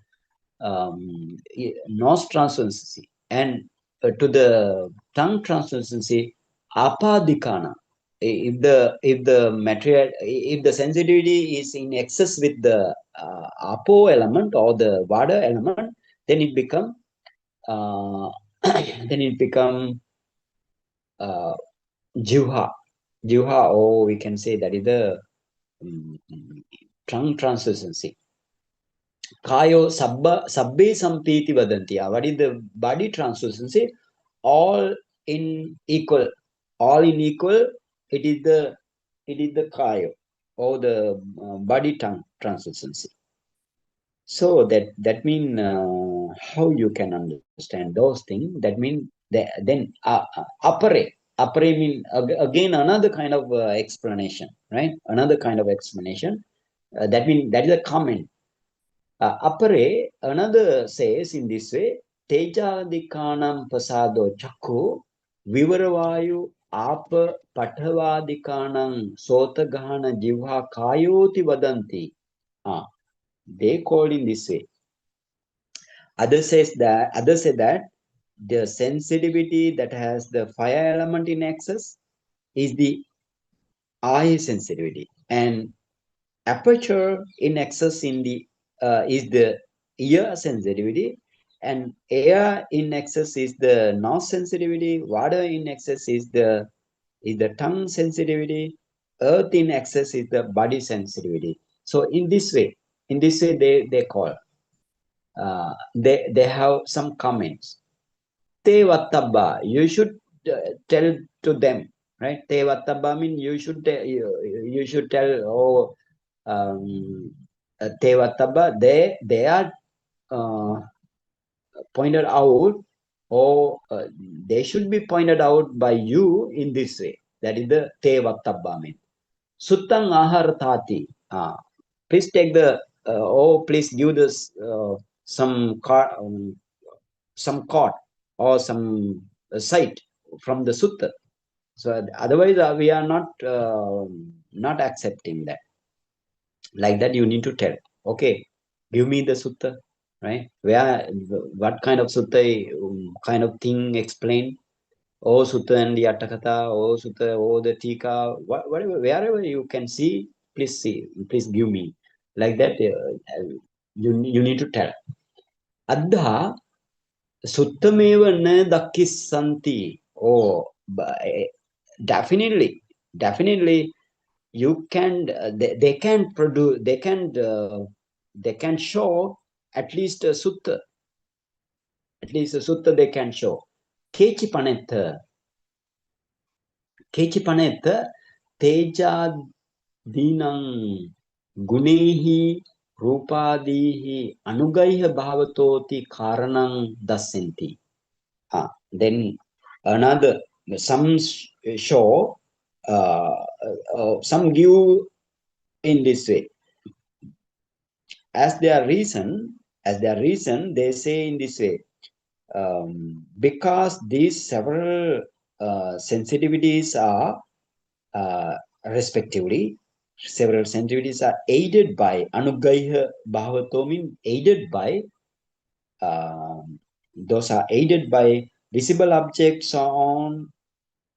nose translucency. And to the tongue translucency, apadikana. If the sensitivity is in excess with the apo element or the water element, then it become uh, then it become uh, jivha. Jivha, or we can say that is the um, tongue translucency. Kayo sabbe sampiti vadanti. What is the body translucency? All in equal. All in equal. It is the kayo, or the body tongue translucency. So that mean how you can understand those things. That mean then appare mean again another kind of explanation, right? Another kind of explanation. That mean that is a comment. Appare, another says in this way, Tejadikanam pasado chakku vivaravayu apa pathavadikanam sotagana jivha kayoti vadanti. They call in this way. Others say that the sensitivity that has the fire element in excess is the eye sensitivity, and aperture in excess in the is the ear sensitivity, and air in excess is the nose sensitivity, water in excess is the tongue sensitivity, earth in excess is the body sensitivity. So in this way they call, they have some comments. Te vattabba, you should tell to them, right? Te vattabba mean you should you should tell. Oh, te vattabba, they are uh, pointed out, or they should be pointed out by you in this way. That is the te vattabba mean. Suttang ahar tati. Please take the please give this some some card or some site from the sutta. So otherwise we are not accepting that. Like that you need to tell. Okay. Give me the sutta, right? Where, what kind of sutta, kind of thing explain? Oh, sutta and the Attakatha, oh, sutta, oh, the Tika, whatever, wherever you can see, please give me. Like that, you need to tell. Adha suttameva na dakkissanti. Oh, definitely, you can, they can produce, they can show at least a sutta, they can show. Kechi panetha teja dinang gunehi rupadihi anugaiha bhavatoti karanang dasanti. Then another, some show, some give in this way. As their reason, they say in this way, because these several sensitivities are respectively, several sensitivities are aided by anugaiha bhavato, mean aided by, those are aided by visible objects on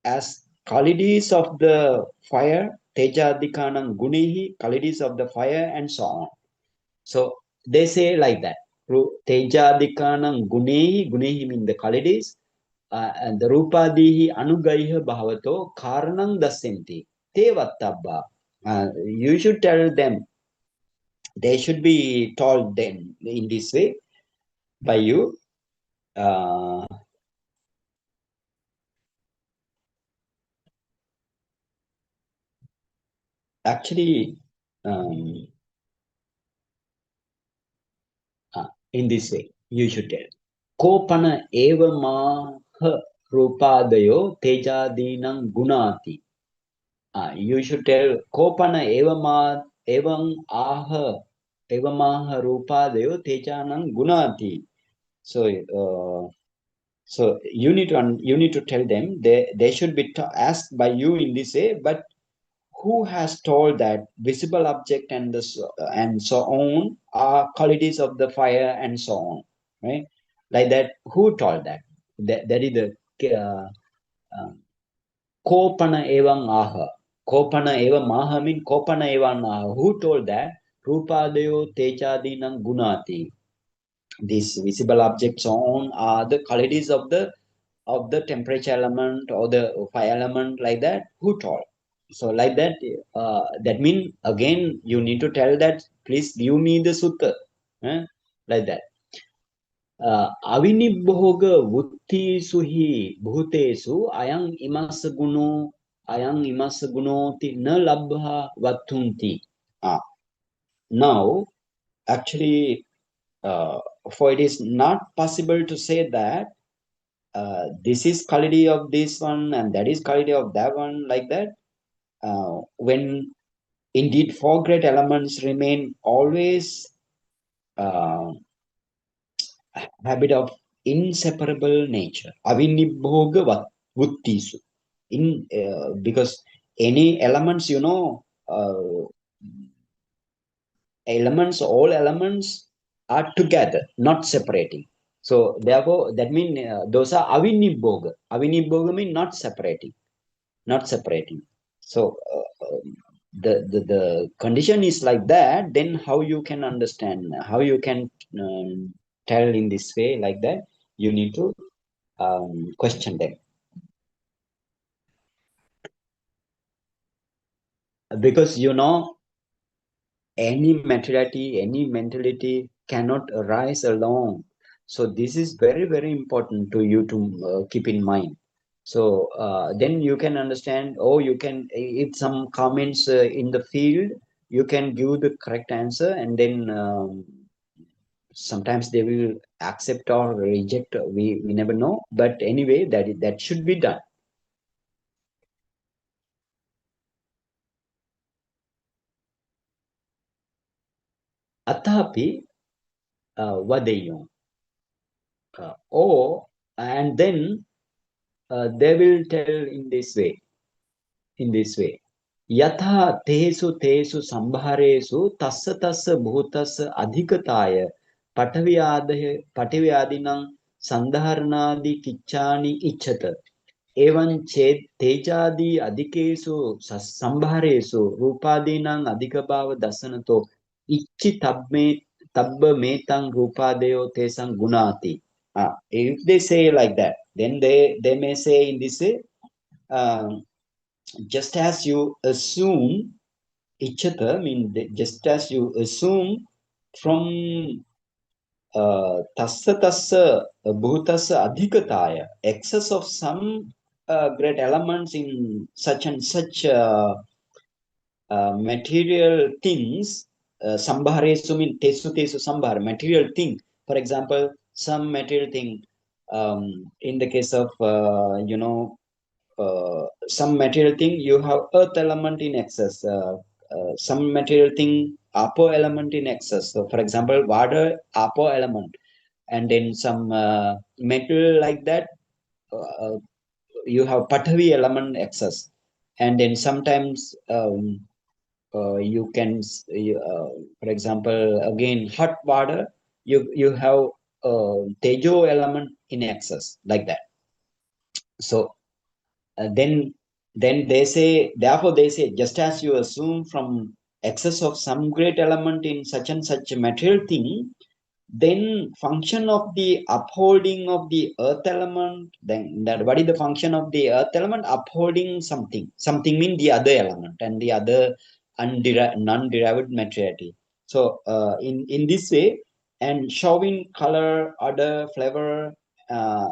as qualities of the fire, tejadikanam gunihi, qualities of the fire, and so on. So they say like that. Tejadikanam gunehi mean the qualities, and the rupadihi anugaiha bhavato karanam dasanti. Te vattabba. You should tell them. They should be told them in this way by you. Uh, actually, um, in this way, you should tell. Kopana evamaha rupadayo tejadinam gunati. You should tell Kopana evamaha rupadayo tejanam gunati. So you need to tell them, they should be asked by you in this way, but who has told that visible object and so on are qualities of the fire and so on, right? Like that, who told that? That is the uh, kopana evam aha. Kopana evam aha mean kopana evam aha. Who told that? Rupadayo tejadinam gunati. These visible objects on are the qualities of the temperature element or the fire element, like that. Who told? So like that, that means again you need to tell that, please give me the sutta, like that. Avinibhoga vutti suhi bhutesu ayang imas gunoti na labha vatunti. Now, actually, for it is not possible to say that this is quality of this one and that is quality of that one, like that. When indeed four great elements remain always uh, habit of inseparable nature. Avinibhoga vuttisu. Because any elements, all elements are together, not separating. So therefore, that means those are avinibhoga. Avinibhoga means not separating, not separating. So the condition is like that. Then how you can understand? How you can tell in this way, like that? You need to question them, because any materiality, any mentality cannot arise alone. So this is very, very important to you to keep in mind. So then you can understand. Oh, you can, if some comments in the field, you can give the correct answer, and then sometimes they will accept or reject. We never know. But anyway, that should be done. Atapi vadeyam. And then they will tell in this way, Yatha tesu tesu sambharesu tassa tassa bhutassa adhikataya pataviyadinam sandharanadi kichani ichata. Evan ched tejadi adhikesu sambharesu rupadinam adhikabhava dasanato ichi tabba metang rupadeyo tesang gunati. If they say like that, then they may say in this way, just as you assume ichata, just as you assume from tassa bhutassa adhikataya, excess of some great elements in such and such material things, sambharesu mean tesu sambhar, material thing. For example, some material thing, in the case of, some material thing, you have earth element in excess, some material thing, apo element in excess. So, for example, water, apo element, and then some metal like that, you have patavi element excess, and then sometimes you can, for example, again hot water, you have tejo element in excess like that. So then they say, therefore they say, just as you assume from excess of some great element in such and such a material thing, then function of the upholding of the earth element, then that what is the function of the earth element? Upholding something mean the other element and the other non-derived materiality. So in this way, and showing color, odor, flavor, uh,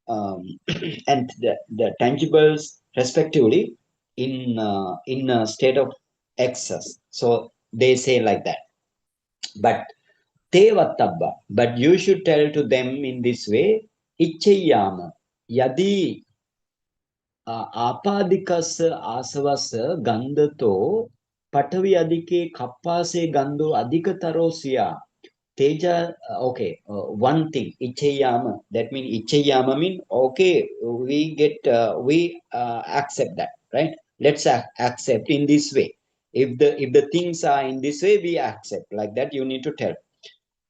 and the tangibles respectively in a state of excess. So they say like that. But te vattabba, but you should tell to them in this way, ichayama, yadi apadikasa asavasa gandato patavi adike kappase gando adhikatarosya teja. Okay, one thing, ichayama, that means ichayama mean, okay, we accept that, right? Let's accept in this way. If the things are in this way, we accept like that. You need to tell.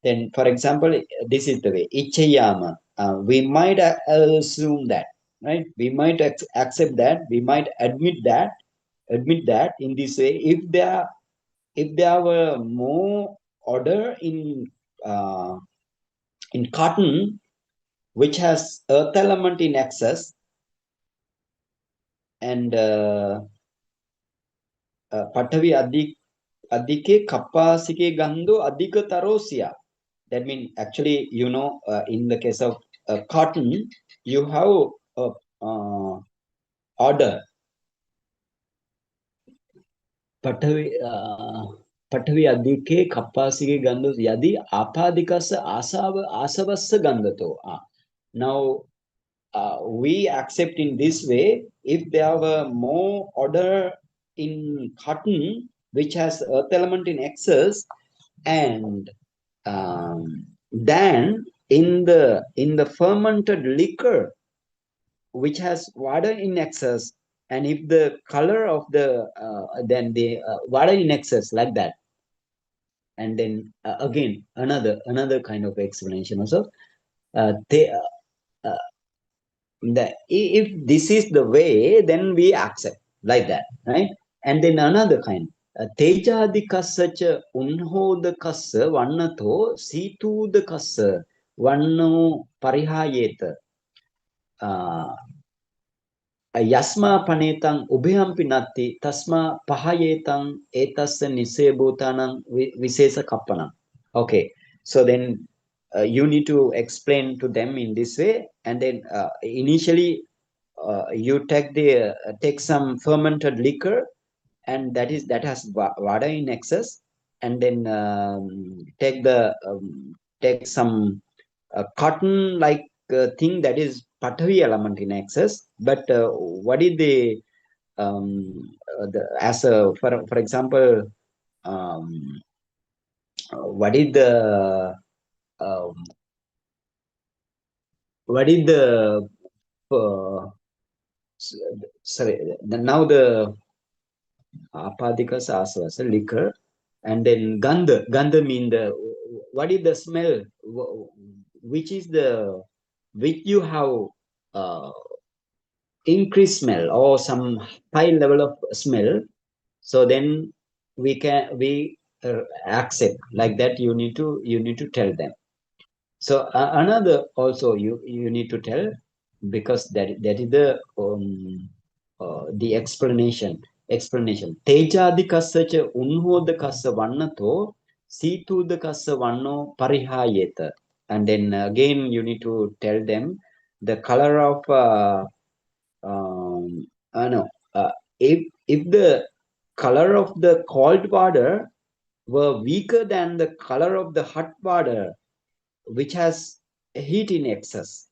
Then, for example, this is the way, ichayama. We might assume that, right? We might accept that. We might admit that in this way. If there were more order in cotton, which has earth element in excess, and patavi adike kapasike gando adhika tarosia. That means actually, in the case of cotton, you have order. Patavi adike kapasike gando yadi apadikasa asavasa gandato. Now we accept in this way, if there were more order in cotton, which has earth element in excess, and then in the fermented liquor, which has water in excess, and if the color of then the water in excess like that, and then again another kind of explanation also. They if this is the way, then we accept like that, right? And then another kind, tejadikassacha unhodakassa vannato situdakassa vanno parihayeta yasma panetang ubhyampi natti tasma pahayetang etassa nisebhutanang visesa kappanam. Okay, so then you need to explain to them in this way, and then initially you take some fermented liquor, and that has water in excess, and then take some cotton like thing that is patavi element in excess. But what is as a for example, um, what is um, what is the uh, sorry, now Apadikasa asvasa, liquor. And then gandha mean what is the smell, which is which you have uh, increased smell or some high level of smell. So then we accept like that. You need to tell them. So another also you need to tell, because that is the explanation. Tejadi kassacha unhoda kassa vannato situda kassa vanno parihayeta. And then again you need to tell them the color of no if the color of the cold water were weaker than the color of the hot water which has heat in excess,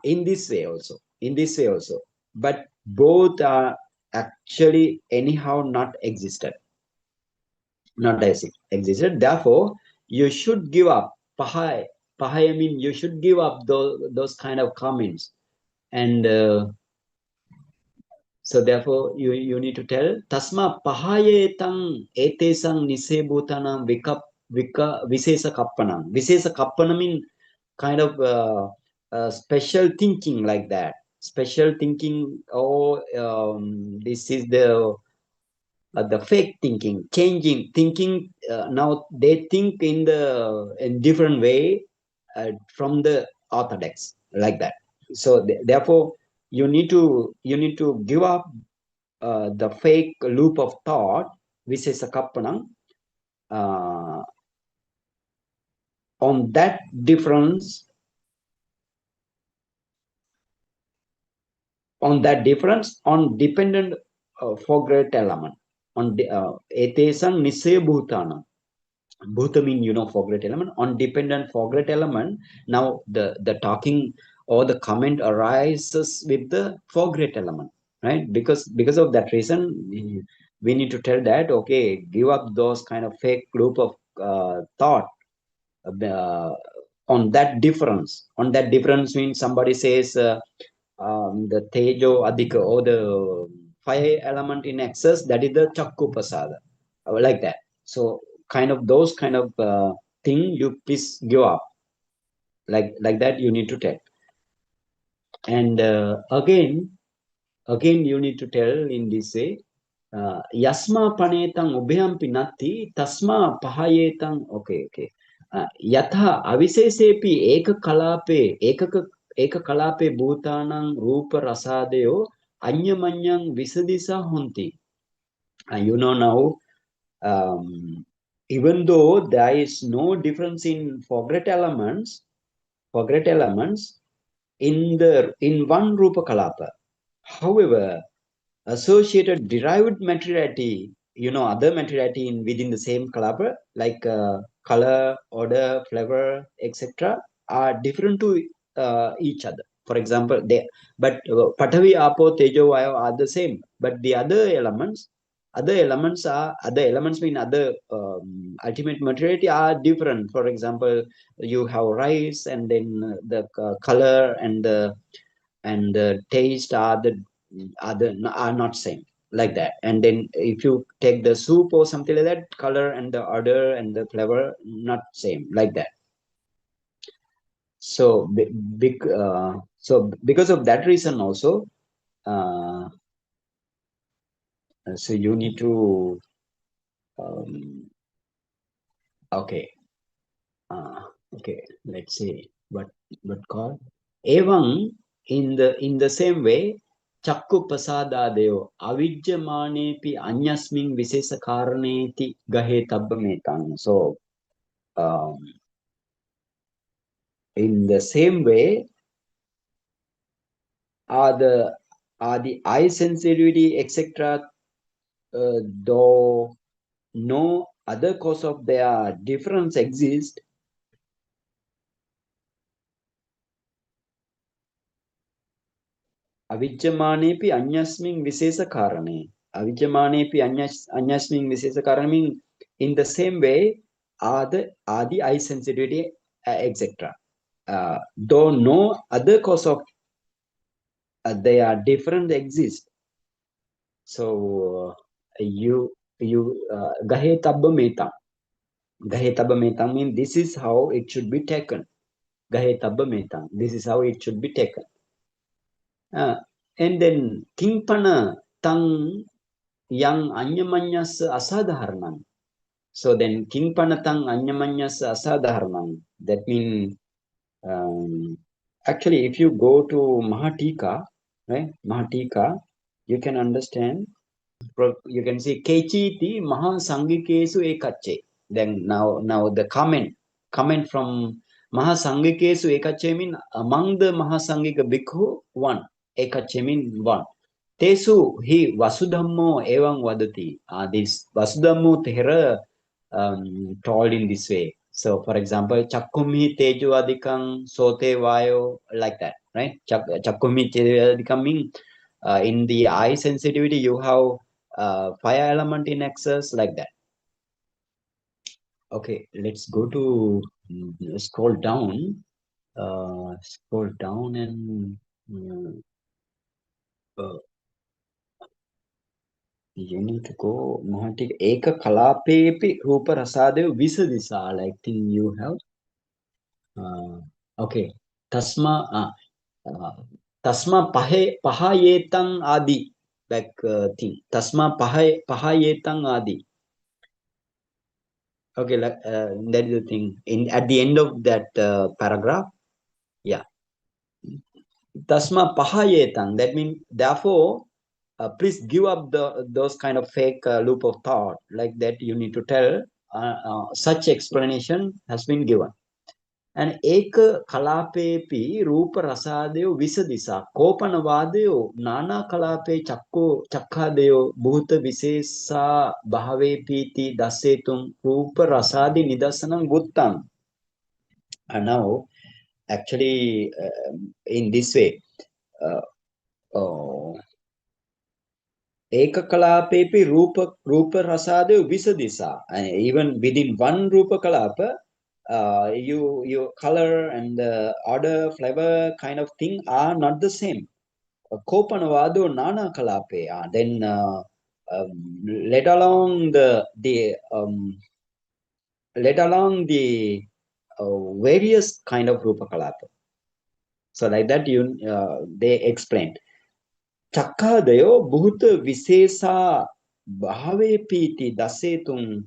in this way also, but both are actually anyhow not existed. Therefore you should give up pahai. I mean, you should give up those kind of comments. And so therefore you need to tell tasma pahayetang etesang nisebhutanam vika visesa kappanam mean kind of special thinking, like that, special thinking. Or this is the fake thinking, changing thinking. Now they think in different way from the orthodox, like that. So therefore you need to give up the fake loop of thought, visesa kappanam, uh, on that difference, on dependent foreground element, on etesang nisay bhutana. Bhuta mean foreground element, on dependent foreground element. Now the talking or the comment arises with the foreground element, right? Because of that reason we need to tell that, okay, give up those kind of fake group of thought uh, on that difference means somebody says the tejo adhika, or the fire element in excess, that is the chakku pasada, like that. So kind of those kind of thing you please give up, like that you need to tell. And again you need to tell in this way, yasma panetang ubhyampi natti tasma pahayetang. Okay. Yatha avisesepi eka kalape bhutanang rupa rasadeyo anyamanyang visadisa honti. Now even though there is no difference in foreground elements in one rupa kalapa, however associated derived materiality, other materiality within the same kalapa, like color, odor, flavor, etc., are different to each other. For example, but patavi, apo, tejo, vayo are the same, but the other elements mean other ultimate materiality are different. For example, you have rice, and then the color and the taste are not same, like that. And then if you take the soup or something like that, color and the odor and the flavor not same, like that. So because of that reason also, uh, so you need to um, okay uh, okay, let's see what call evam. In the same way, chakku pasadadeyo avijjamanepi anyasmin visesa karaneti gahe tabbametang. So um, in the same way, are the eye sensitivity, etc., though no other cause of their difference exist, avijjamanepi anyasmin visesa karane. Avijjamanepi anyasmin visesa karane mean in the same way are the eye sensitivity, etc., though no other cause of they are different exist. So you gahe tabba metang. Gahe tabba metang means this is how it should be taken. Gahe tabba metang. This is how it should be taken. And then kingpana tang yang anyamanyas asadharanam. So then kingpana tang anyamanyas asadharanam. That means actually if you go to Mahatika, right? Mahatika, you can understand. You can see Kechiti Maha Sangikesu Ekache. Then now the comment from Maha Sangikesu Ekache mean among the Maha Sangika Bhikkhu one. Ekache mean one. Tesu hi Vasudhammo evang vadati. This Vasudhammo Thera told in this way. So for example, Chakumi Teju Adikang Sote Vayo, like that, right? Chakumi Teju Adikang mean in the eye sensitivity, you have fire element in excess, like that. Okay, let's go to scroll down. Scroll down and you need to go Mahatik Eka Kalapepi Rupa Rasade Visadisa. I think you have. Okay. Tasma Tasma Pahayetang Adi. Like thing. Tasma Pahayetang Adi. Okay, that is the thing. At the end of that paragraph, yeah. Tasma pahayetang. That means, therefore, please give up those kind of fake loop of thought like that. You need to tell. Such explanation has been given. And Eka Kalapepi Rupa Rasadeo Visadisa Kopanavadeo Nana Kalape Chakkadeo Bhuta Visesa Bahave Piti Dasetum Rupa Rasadi Nidasanam Guttam. And now, actually, in this way, Ekakalapepi Rupa Rasade Visadisa. And even within one Rupa Kalapa, your color and the order, flavor kind of thing are not the same. Kopanavado Nana Kalape. Then let along the various kind of Rupa Kalapa. So like that, they explained. Chakkadayo Bhuta Visesa Bhave Piti Dasetum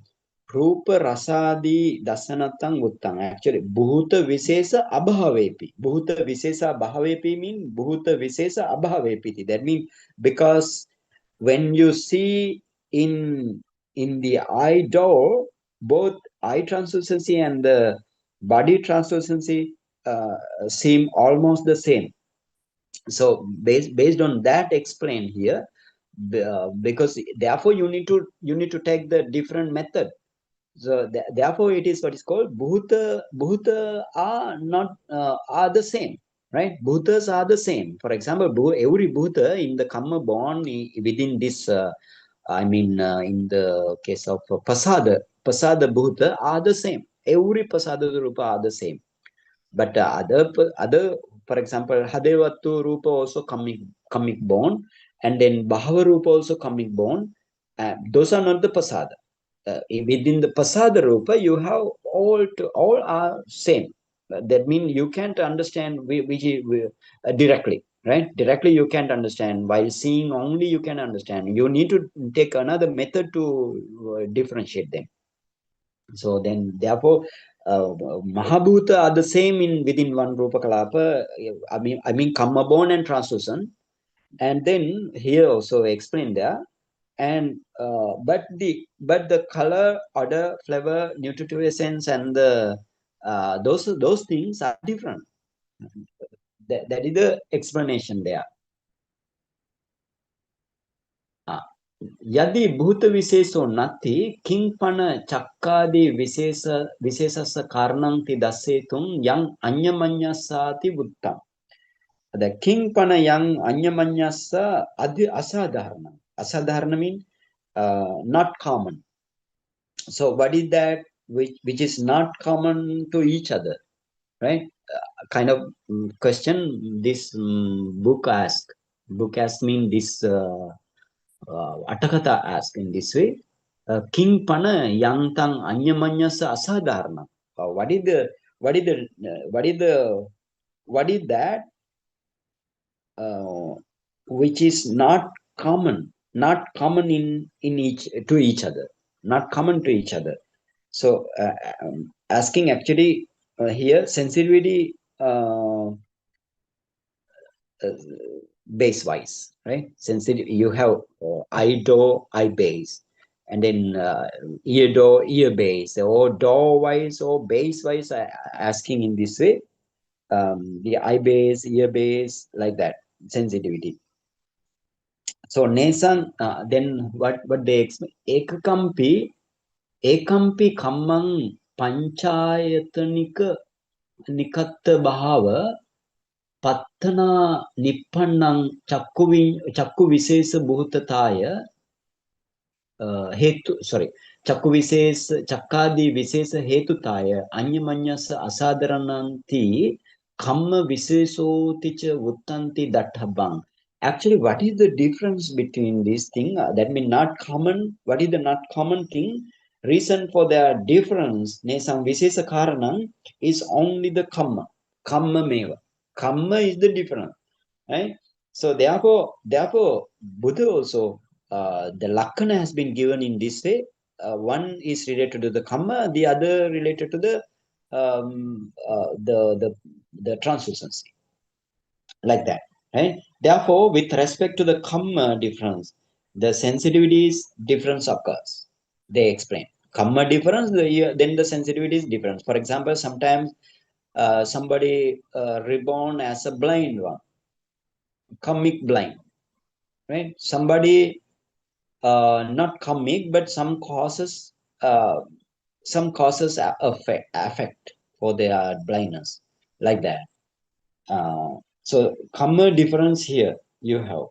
Rupa Rasadi Dasanatang Uttang. Actually, Bhuta Visesa Abhavepi. Bhuta Visesa Bhavepi means Bhuta Visesa Abhavepiti. That means because when you see in the eye door, both eye translucency and the body translucency seem almost the same. So based on that, explain here, because therefore you need to take the different method. So therefore it is what is called bhuta are not are the same, right? Bhutas are the same. For example, every bhuta in the karma born within this in the case of pasada bhuta are the same. Every pasada rupa are the same. But other, for example, Hadevatu Rupa also coming born, and then Bahava Rupa also coming born. Those are not the Pasada. Within the Pasada Rupa, you have all are same. That means you can't understand directly, right? Directly you can't understand. While seeing only you can understand. You need to take another method to differentiate them. So then, therefore, Mahabhuta are the same within one Rupa Kalapa. I mean, Kamma born and translucent. And then here also explained there. And but the color, order, flavor, nutritive essence, and the those things are different. That is the explanation there. Yadi bhuta viseso nati kingpana chakkadi visesasa karananti dasetum yang anyamanyasati buddha. The kingpana yang anyamanyasa adi asadharana. Asadharana means not common. So what is that which is not common to each other, right? Kind of question this book ask mean this Attakatha asks in this way, King Pana Yantang Anyamanyasa Asadharna. What is the what is the what is the what is that which is not common in each other, not common to each other. So asking actually here sensitivity uh, base wise, right? Sensitive, you have eye do eye base, and then ear do ear base, or door wise or base wise. Asking in this way, the eye base, ear base, like that sensitivity. So Nesan, then what they explain? Ekampi kammang panchayatanika nikatta bhava pattana nippannang chakku visesa bhutataya hetu sorry chakku visesa chakkadi visesa hetutaya anyamanyasa asadharananti kamma visesoticha uttanti datthabang. Actually, what is the difference between these things? That means not common. What is the not common thing? Reason for their difference, nesam visesa karanam, is only the kamma. Kamma meva. Kamma is the difference, right? So therefore, Buddha also the lakkhana has been given in this way. One is related to the kamma, the other related to the translucency, like that, right? Therefore, with respect to the kamma difference, the sensitivities difference occurs. They explain kamma difference, then the sensitivity is different. For example, sometimes somebody reborn as a blind one, comic blind, right? Somebody not comic, but some causes affect for their blindness, like that. So common difference here you have,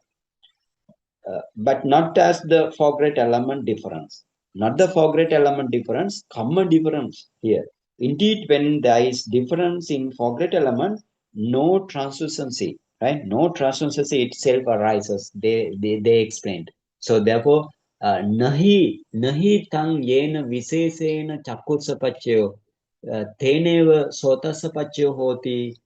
but not as the four-great element difference. Not the four-great element difference, common difference here. Indeed, when there is difference in four-great element, no translucency, right? No translucency itself arises. They explained. So therefore, nahi tang yena visesena chakutsapachyo teneva sotasapachyo hoti.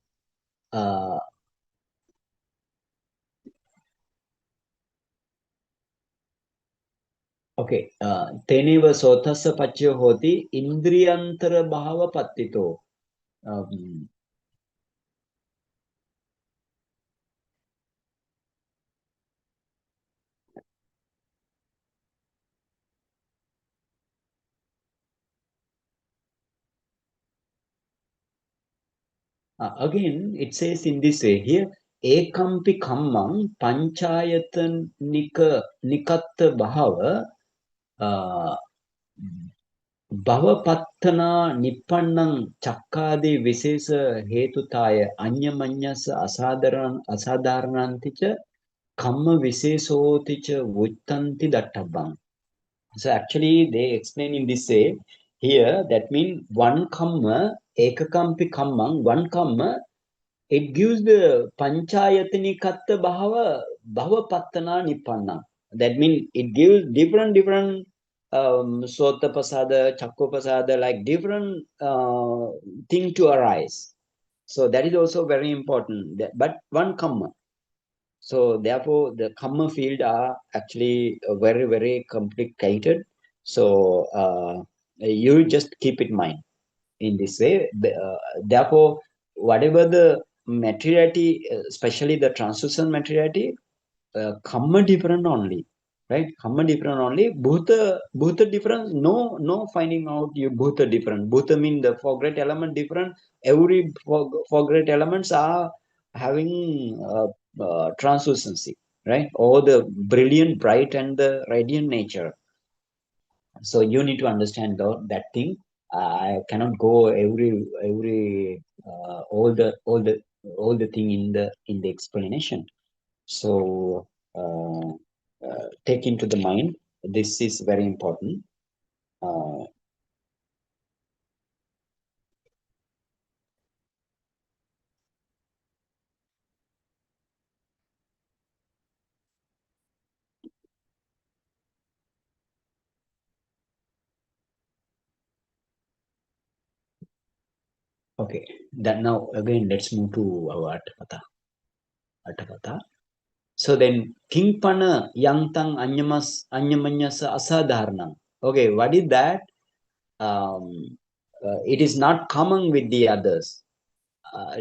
Okay. Teneva sothassa pacchyo hoti indriyantara bhava pattito. Um, Again, it says in this way here, ekampi kammang panchayatan nikatta bhava bhavapattana nippannang chakkadi visesa hetutaya anyamanyasa asadharananticha kamma visesoticha vuttanti dattabang. So actually, they explain in this way here. That means one kamma, ekakampi kammang, one kamma. It gives the panchayatini katta bhava pattana nippanna. That means it gives different sota pasada, chakko pasada, like different thing to arise. So that is also very important. But one kamma. So therefore, the kamma field are actually very complicated. So you just keep it in mind in this way. Therefore, whatever the materiality, especially the translucent materiality, kamma different only, right? Kamma different only. Bhuta difference. No finding out you bhuta different. Bhuta mean the four great element different. Every four great elements are having translucency, right? Or the brilliant, bright, and the radiant nature. So you need to understand that thing. I cannot go every all the thing in the explanation. So take into the mind. This is very important. Uh, Okay, that now again let's move to our Attakatha. So then Kingpana Yangtang Anyamanyasa Asadharnam. Okay, what is that? It is not common with the others, uh,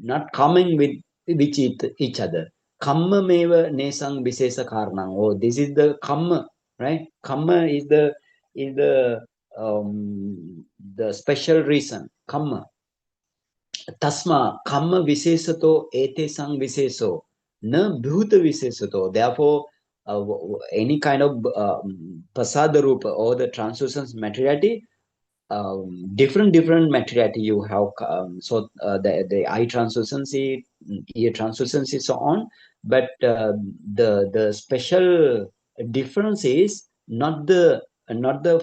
not common with each other. Kamma meva nesang visesa karnang. Oh, this is the kamma, right? Kamma is the special reason. Kamma. Tasma kamma visesato ete sang viseso na bhuta visesato. Therefore, any kind of pasada rupa or the translucent materiality, different materiality you have. The eye translucency, ear translucency, so on. But the special difference is not the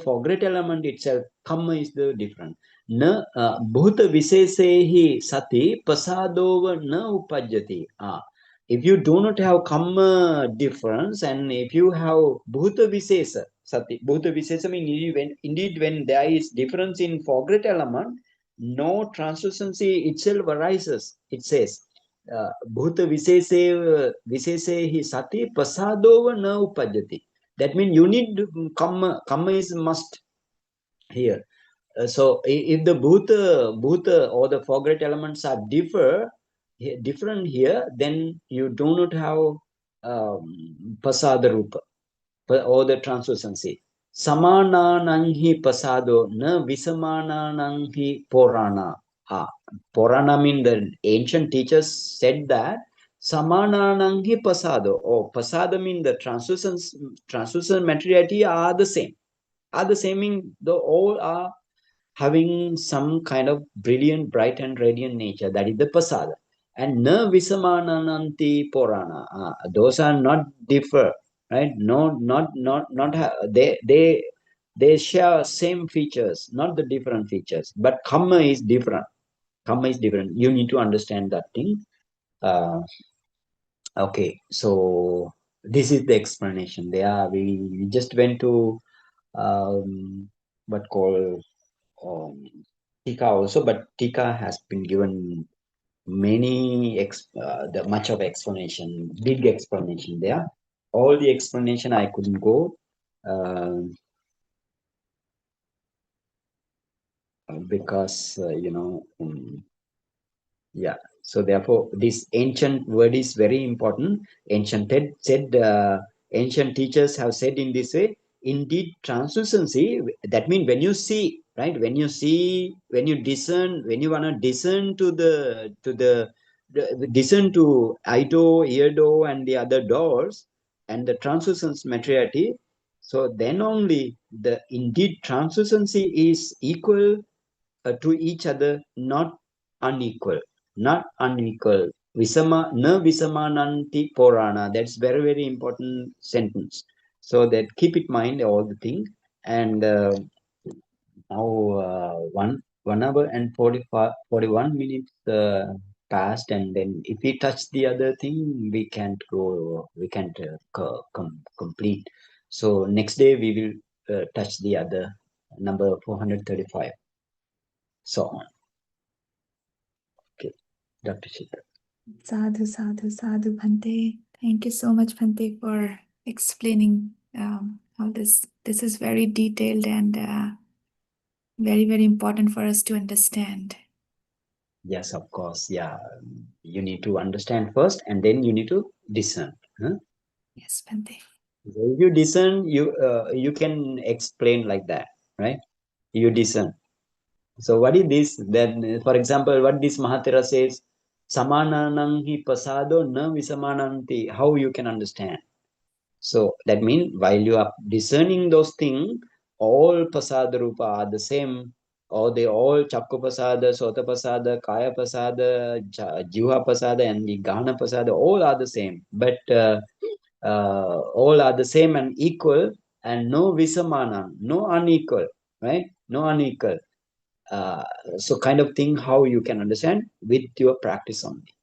foreground element itself. Kamma is the different. न भूत विशेषे ही सति प्रसादोव न उपज्यति. If you do not have kamma difference, and if you have bhuta vishesa sati, bhuta vishesa means indeed when there is difference in foreground element, no translucency itself arises. It says bhuta vishese hi sati prasadova na upajyati. That means you need kamma is must here. So if the bhuta or the foreground elements are different here, then you do not have pasada rupa or the translucency. Samanananghi pasado na visamanananghi porana. Porana means the ancient teachers said that samanananghi pasado, or pasada means the translucent materiality are the same. Are the same mean the all are having some kind of brilliant, bright and radiant nature. That is the pasada. And na visamanananti porana. Those are not differ, right? No, not they share same features, not the different features. But kamma is different. Kamma is different. You need to understand that thing. Okay, so this is the explanation. We just went to what called Tika also, but Tika has been given much of explanation, big explanation there. All the explanation I couldn't go because yeah. So therefore, this ancient word is very important. Ancient teachers have said in this way. Indeed, translucency. That means when you see, right? When you discern, when you wanna discern discern to eye door, ear door, and the other doors, and the translucent materiality. So then only the indeed translucency is equal to each other, not unequal. Not unequal. Visamananti porana. That's very important sentence. So that keep it mind all the thing. And now 1 hour and 41 minutes passed, and then if we touch the other thing, we can't complete. So next day we will touch the other number 435. So on. Okay, Dr. Shita. Sadhu, sadhu, sadhu, Bhante. Thank you so much, Bhante, for explaining how this is very detailed and very important for us to understand. Yes, of course. Yeah, you need to understand first, and then you need to discern. Yes, Bhante. So if you discern, you can explain like that, right? You discern. So what is this? Then, for example, what this Mahatera says, samanananghi pasado na visamananti. How you can understand? So that means while you are discerning those things, all pasada rupa are the same, or they all chakku pasada, sota pasada, kaya pasada, jiva pasada, and the gana pasada, all are the same. But all are the same and equal, and no visamana, no unequal, right? No unequal. So kind of thing how you can understand with your practice only.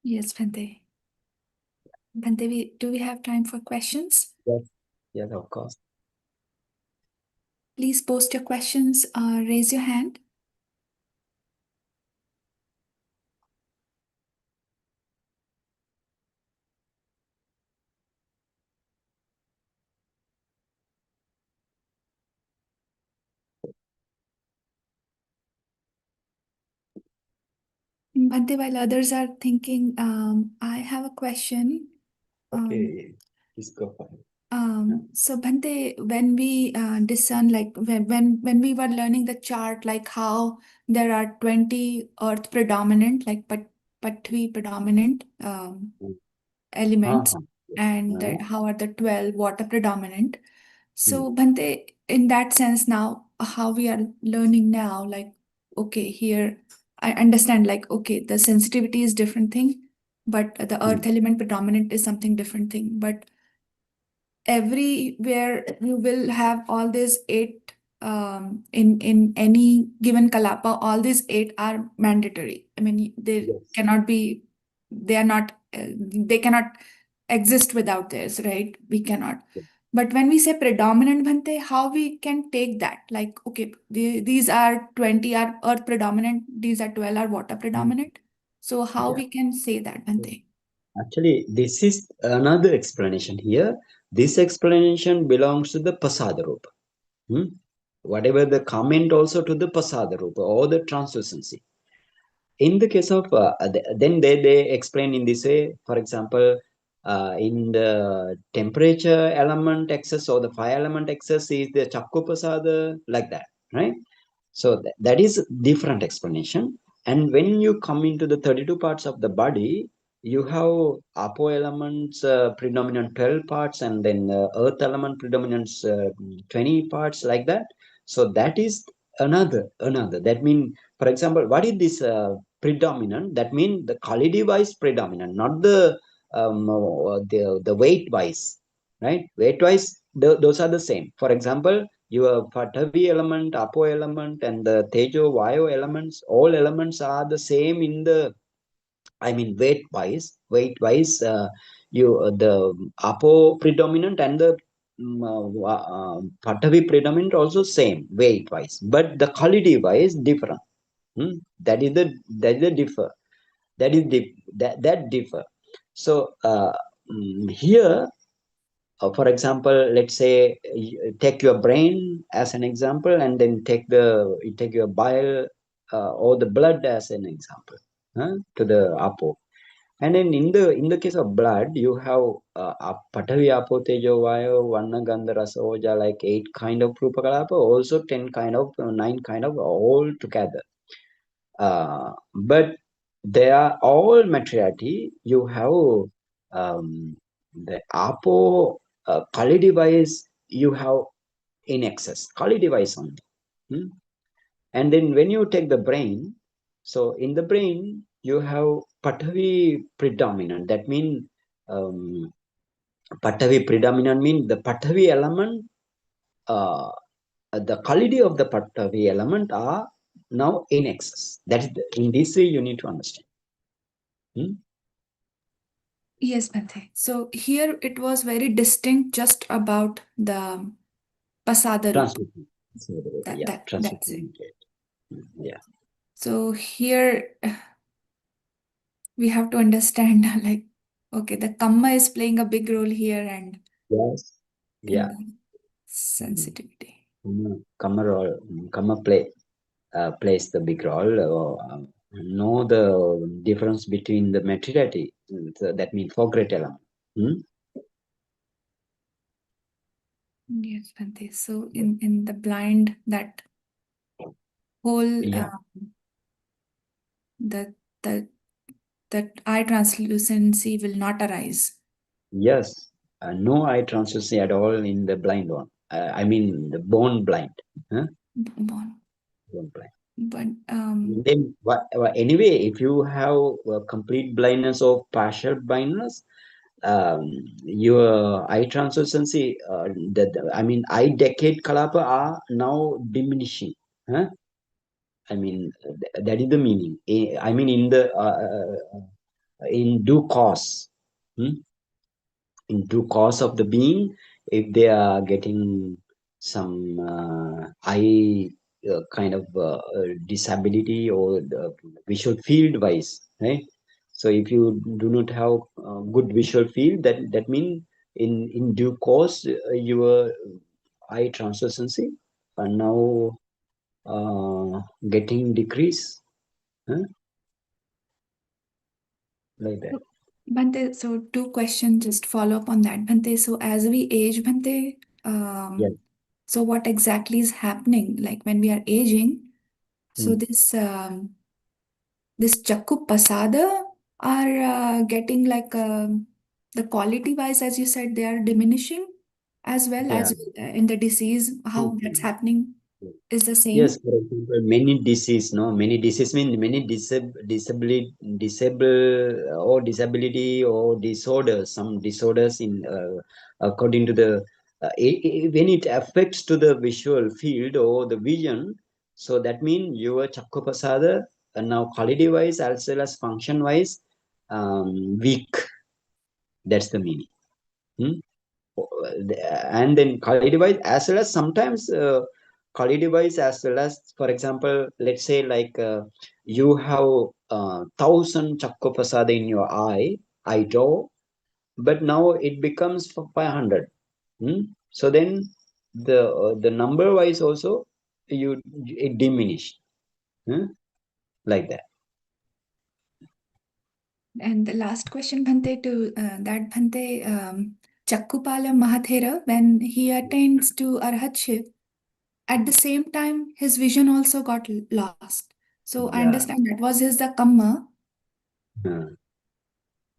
Yes, Bhante. Bhante, do we have time for questions? Yes, yes, of course. Please post your questions or raise your hand. Bhante, while others are thinking, I have a question. Okay, please go for it. So Bhante, when we discern, like when we were learning the chart, like how there are 20 earth predominant, like Pathvi predominant Mm. elements, Uh-huh. and Uh, how are the 12 water predominant. mm, So Bhante, in that sense now, how we are learning now, like, okay, here I understand, like, okay, the sensitivity is different thing, but the earth mm, element predominant is something different thing. But everywhere you will have all these eight in any given kalapa, all these eight are mandatory. I mean, they yes. cannot be, they are not, they cannot exist without this, right? We cannot. Yes. But when we say predominant, Bhante, how we can take that? Like, okay, these are 20 are earth predominant, these are 12 are water Mm, predominant. So how yeah. we can say that, Bhante? Actually, this is another explanation here. This explanation belongs to the Pasada Rupa. Hmm? Whatever the comment also to the Pasada Rupa or the translucency. In the case of then they explain in this way, for example, in the temperature element excess or the fire element excess is the Chakkupasada, like that, right? So that is different explanation. And when you come into the 32 parts of the body, you have apo elements predominant 12 parts, and then earth element predominance 20 parts, like that. So that is another. That means, for example, what is this predominant? That means the quality wise predominant, not the weight wise, right? Weight wise, those are the same. For example, your Patavi element, Apo element, and the Tejo Vayo elements, all elements are the same in the, I mean, weight wise, the Apo predominant and the Patavi predominant also same weight wise, but the quality wise different. Hmm? That is the differ. That differ. So here, for example, let's say take your brain as an example, and then take your bile or the blood as an example, to the apo. And then in the case of blood, you have patavi, apo, tejo, vayo, vanna, gandha, rasa, oja, like 8 kind of rupakalapa, also 10 kind of 9 kind of all together. But they are all materiality. You have the apo, quality wise, you have in excess, quality wise only. Hmm? And then when you take the brain, so in the brain you have patavi predominant. That means patavi predominant mean the patavi element, uh, the quality of the patavi element are now in excess. That is in this way you need to understand. Hmm? Yes, Bhante. So here it was very distinct just about the Pasada Rupa. Transmission. So, yeah, That's it. transmission. Yeah. So here we have to understand like, okay, the Kamma is playing a big role here and Yes. in Yeah. the Mm. sensitivity. Kamma plays the big role. Know the difference between the materiality. So that means for great element. Hmm? Yes, Bhante. So in the blind, that whole Yeah. the the that eye translucency will not arise. Yes. No eye translucency at all in the blind one. I mean the bone blind. Huh? Bon- Bone blind. But Then anyway, if you have complete blindness or partial blindness, your eye translucency, I mean, eye decade kalapa are now diminishing. Huh? I mean, that is the meaning. I mean, in due course, hmm? In due course of the being, if they are getting some eye kind of disability or visual field wise, right? So if you do not have good visual field, that means in due course your eye translucency are now getting decrease, huh? Like that. Bhante, so two questions just follow up on that. Bhante, so as we age, Bhante, Yes. so what exactly is happening? Like when we are aging, so Hmm. this Chakku Pasada are getting like the quality wise, as you said, they are diminishing as well Yeah. as in the disease, how that's Hmm. happening is the Yes, same. for example, many disease, no, many disease mean many disability, disable or disability or disorders. Some disorders in according to the when it affects to the visual field or the vision. So that means your chakra now quality wise as well as function wise weak. That's the meaning. Hmm? And then color device as well as sometimes color device as well as, for example, let's say like you have 1,000 chakrapasada in your eye draw, but now it becomes for 500. So then the number wise also you it diminished, hmm? Like that. And the last question, Bhante, to that Bhante, Chakkupala Mahathera, when he attains to Arhatship, at the same time, his vision also got lost. So I Yeah. understand that was his the Kamma. uh,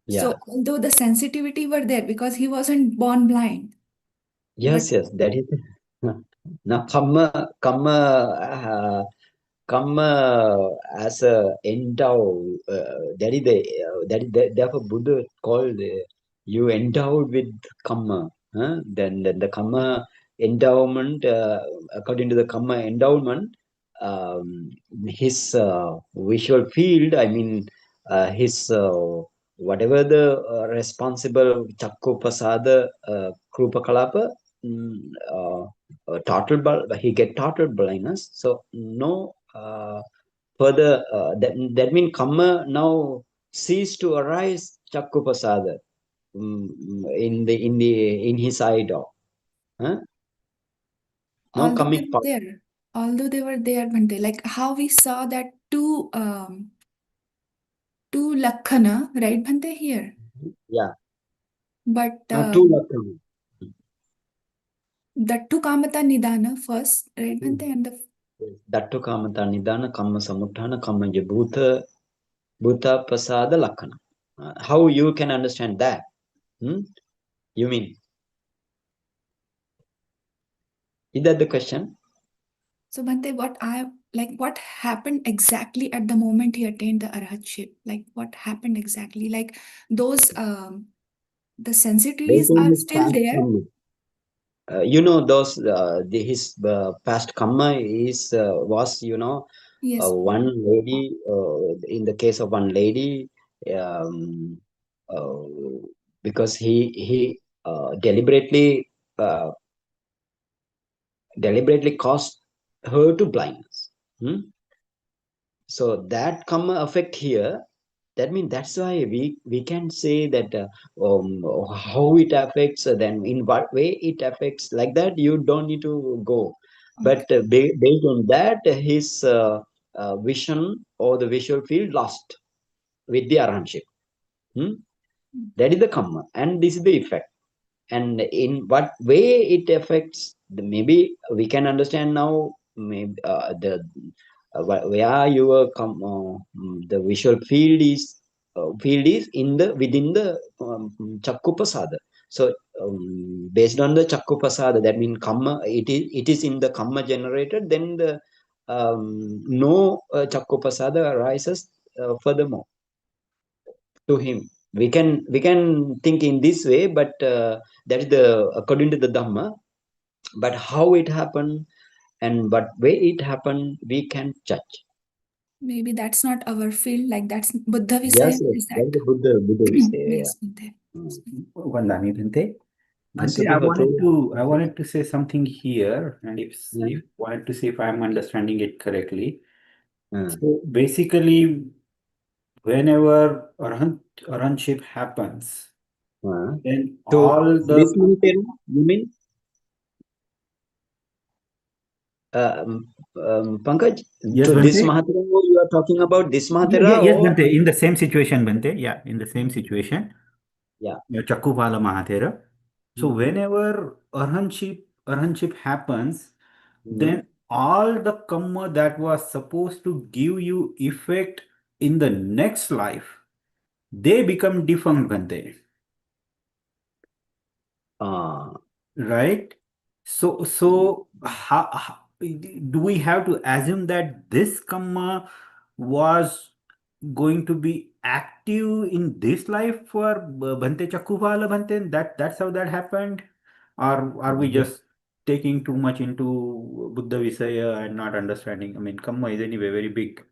So yeah. although the sensitivity were there because he wasn't born blind, but Yes, that is now come as a endow. That is the therefore Buddha called you endowed with kamma. Huh? Then the kamma endowment, according to the kamma endowment, his visual field. I mean, his whatever the responsible chakku pasada krupa kalapa. mm, uh, he get total blindness, so no further that means karma now cease to arise chakupasada in his eye dog, huh? No although they coming were power. there, although they were there, Bhante, like how we saw that two Lakhana, right, Bhante, here. Yeah, But now two lakshana. the two Kamata Nidana first, right, Bhante, and the Dattu kamata nidana kamma samuttana kamma bhuta pasada lakkhana. How you can understand that? Hmm? You mean, is that the question? so Bhante, what I like, what happened exactly at the moment he attained the arhatship? Like, what happened exactly? Like, those the Based sensitivities on are his still past there. karma. You know those his past karma is was Yes. one lady, in the case of one lady, um, uh, because he uh, deliberately caused her to blindness. Hmm? So that karma effect here, that means that's why we can say that how it affects, then in what way it affects, like that you don't need to go, but Okay. based on that his vision or the visual field lost with the arrangement. Hmm? That is the karma and this is the effect, and in what way it affects maybe we can understand now. Maybe the where your the visual field is in the within the chakku pasada. So based on the chakku pasada, that means kamma, it is in the kamma generated, then the no chakku pasada arises furthermore to him. We can think in this way, but that is the according to the dhamma. But how it happened and what way it happened, we can judge. Maybe that's not our field. Like that's Buddha Yes, Visaya. yes, Is that is that? the Buddha will say. Yeah. Yes, Buddha. Mm. Vandami Bhante. Most Bhante, of the people. I wanted to say something here, and Yeah. if wanted to see if I'm understanding it correctly. Uh, So basically, whenever arhanship happens, uh. then So all this the Montero, you mean, um, Pankaj, yes, to this Bhante. Mahatera, you are talking about this Yeah, Mahatera yes, or Bhante. In the same situation, Bhante. Yeah, in the same situation. yeah. Chakupala Mahathera. So Mm-hmm. whenever arhanship happens, Mm-hmm. then all the karma that was supposed to give you effect in the next life, they become defunct, Bhante. Uh, Right? So how do we have to assume that this karma was going to be active in this life for Bhante Chakupala Bhante? That's how that happened? Or are we just taking too much into Buddha Visaya and not understanding? I mean, karma is anyway very big.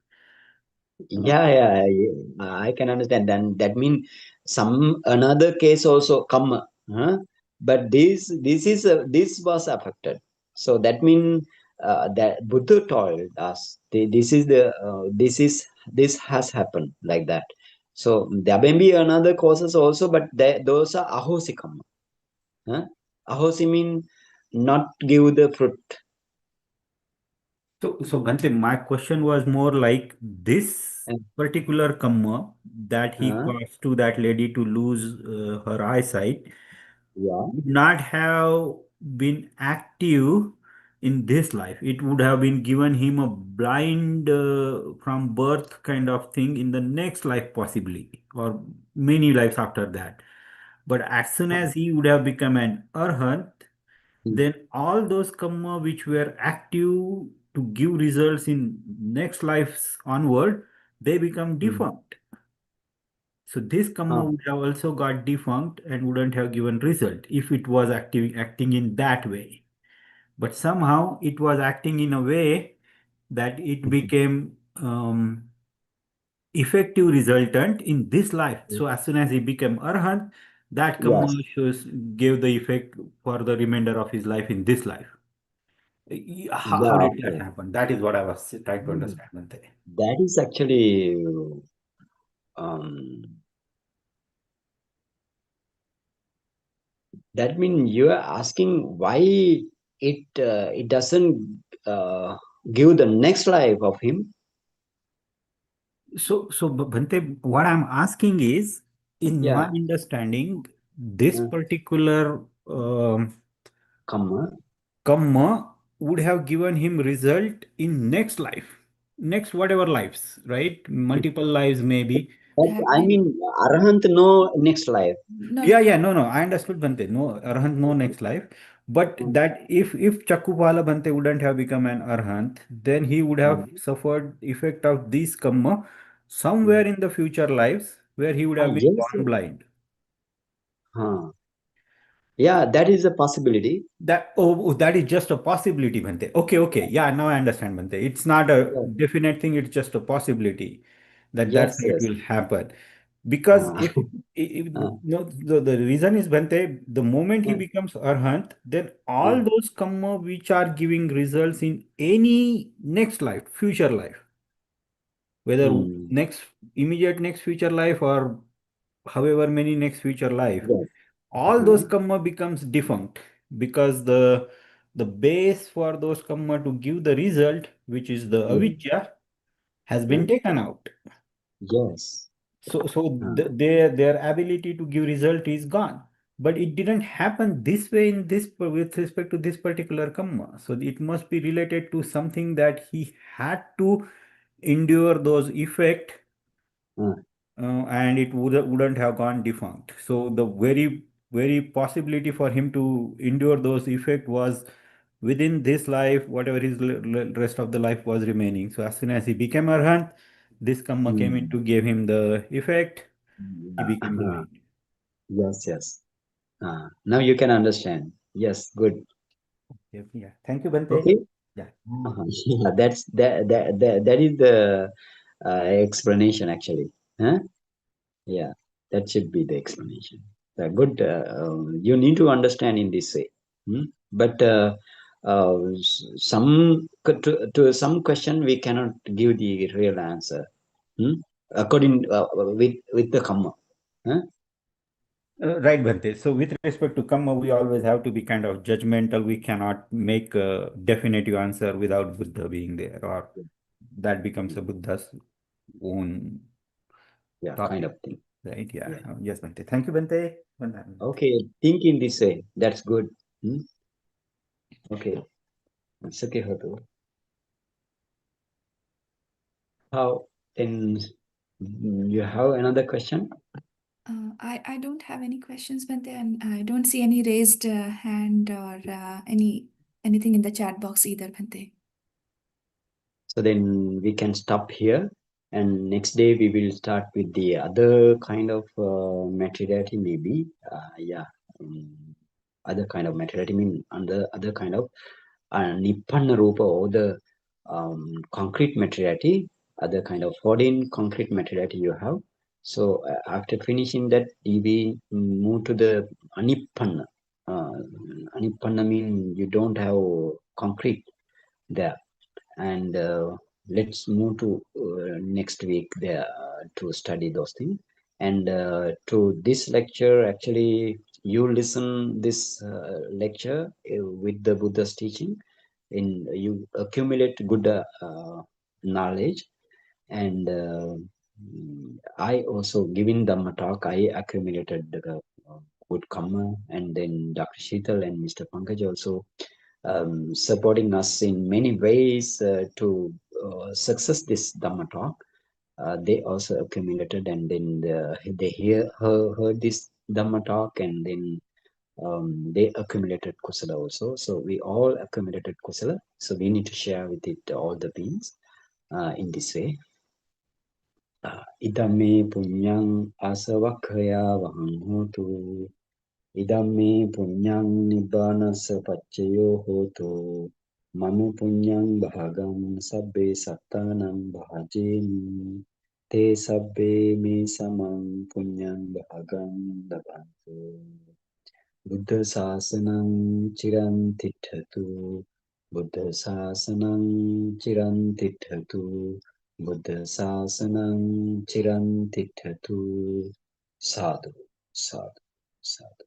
I can understand. And that means some another case also come, huh? But this was affected. So that means that Buddha told us this has happened like that. So there may be another causes also, but those are ahosi karma. Huh? Ahosi mean not give the fruit. So Bhante, my question was more like this particular karma that he Uh, caused to that lady to lose her eyesight yeah. would not have been active in this life. It would have been given him a blind from birth kind of thing in the next life, possibly, or many lives after that. But as soon as he would have become an arhat, then all those karma which were active to give results in next lives onward, they become Mm. defunct. So this Uh, karma would have also got defunct and wouldn't have given result if it was acting in that way. But somehow it was acting in a way that it became effective resultant in this life. So as soon as he became arhat, that karma yes. shows gave the effect for the remainder of his life in this life. How Yeah. did that Okay. happen? That is what I was trying to Mm. understand, Bhante. That is actually um, that means you are asking why it doesn't give the next life of him. So Bhante, what I'm asking is, in my Yeah, understanding, this uh, particular karma. karma would have given him result in next life, next whatever lives, right? Multiple lives maybe. But That I may mean, Arahant no next life. no. Yeah, no. I understood Bhante. No, Arhant, no next life. But Uh, that if Chakupala Bhante wouldn't have become an Arhant, then he would uh, have suffered effect of this karma somewhere in the future lives where he would have been yes, born yes. blind. Yeah, that is a possibility. That is just a possibility, Bhante. Okay. Yeah, now I understand, Bhante. It's not a Yes, definite thing, it's just a possibility that that's yes, how it yes. will happen. Because Uh, if uh, no, the reason is, Bhante, the moment he uh, becomes Arhat, then uh, all those karma which are giving results in any next life, future life, whether mm, next immediate next future life or however many next future life, yes. all Uh-huh. those karma becomes defunct because the base for those karma to give the result, which is the Mm, avidya, has uh, been taken out. yes. Uh, Their ability to give result is gone. But it didn't happen this way in this with respect to this particular karma. So it must be related to something that he had to endure those effect, uh, and it wouldn't have gone defunct. So the very possibility for him to endure those effect was within this life, whatever his rest of the life was remaining. So as soon as he became arhat, this karma came in mm, to give him the effect. He yeah. became blind. Yes, yes. Now you can understand. Yes, good. Yeah. Thank you, Bante. Okay. Yeah. Yeah, that is the explanation actually. Huh? Yeah, that should be the explanation. Good. You need to understand in this way. But some to some question we cannot give the real answer. According with the comma. Huh? Right, Bhante. So with respect to karma, we always have to be kind of judgmental. We cannot make a definitive answer without Buddha being there, or that becomes a Buddha's own Yeah, topic, kind of thing. right? Yeah. Yeah. Yes, Bhante. Thank you, Bhante. Okay, think in this way. That's good. Okay, it's okay, Hotu. How then? You have another question? I don't have any questions, Bhante, and I don't see any raised hand or anything in the chat box either, Bhante. So then we can stop here, and next day we will start with the other kind of materiality, maybe. Yeah, other kind of materiality mean under other kind of Nippanna Rupa, or the concrete materiality, other kind of 14 concrete materiality you have. So after finishing that, we move to the Anippanna. Anippanna mean you don't have concrete there. And let's move to next week there to study those things. And to this lecture, actually, you listen this lecture with the Buddha's teaching, in you accumulate good knowledge. And I also giving Dhamma talk, I accumulated good karma. And then Dr. Sheetal and Mr. Pankaj also supporting us in many ways to success this Dhamma talk. They also accumulated, and then they heard this Dhamma talk, and then they accumulated kusala also. So we all accumulated kusala. So we need to share with it all the beings in this way. Idame punyang asavakhaya vahang hotu. Idame punyang nibbana sapaccayo hotu. Mama punyang bhagam sabbe sattanam bhajemi. Te sabbe me samang punyang bhagam dabantu. Buddha sasanang chiran tithatu. Buddha sasanang chiran tithatu. Buddha sasanang chiran tithatu. Sadhu, sadhu, sadhu.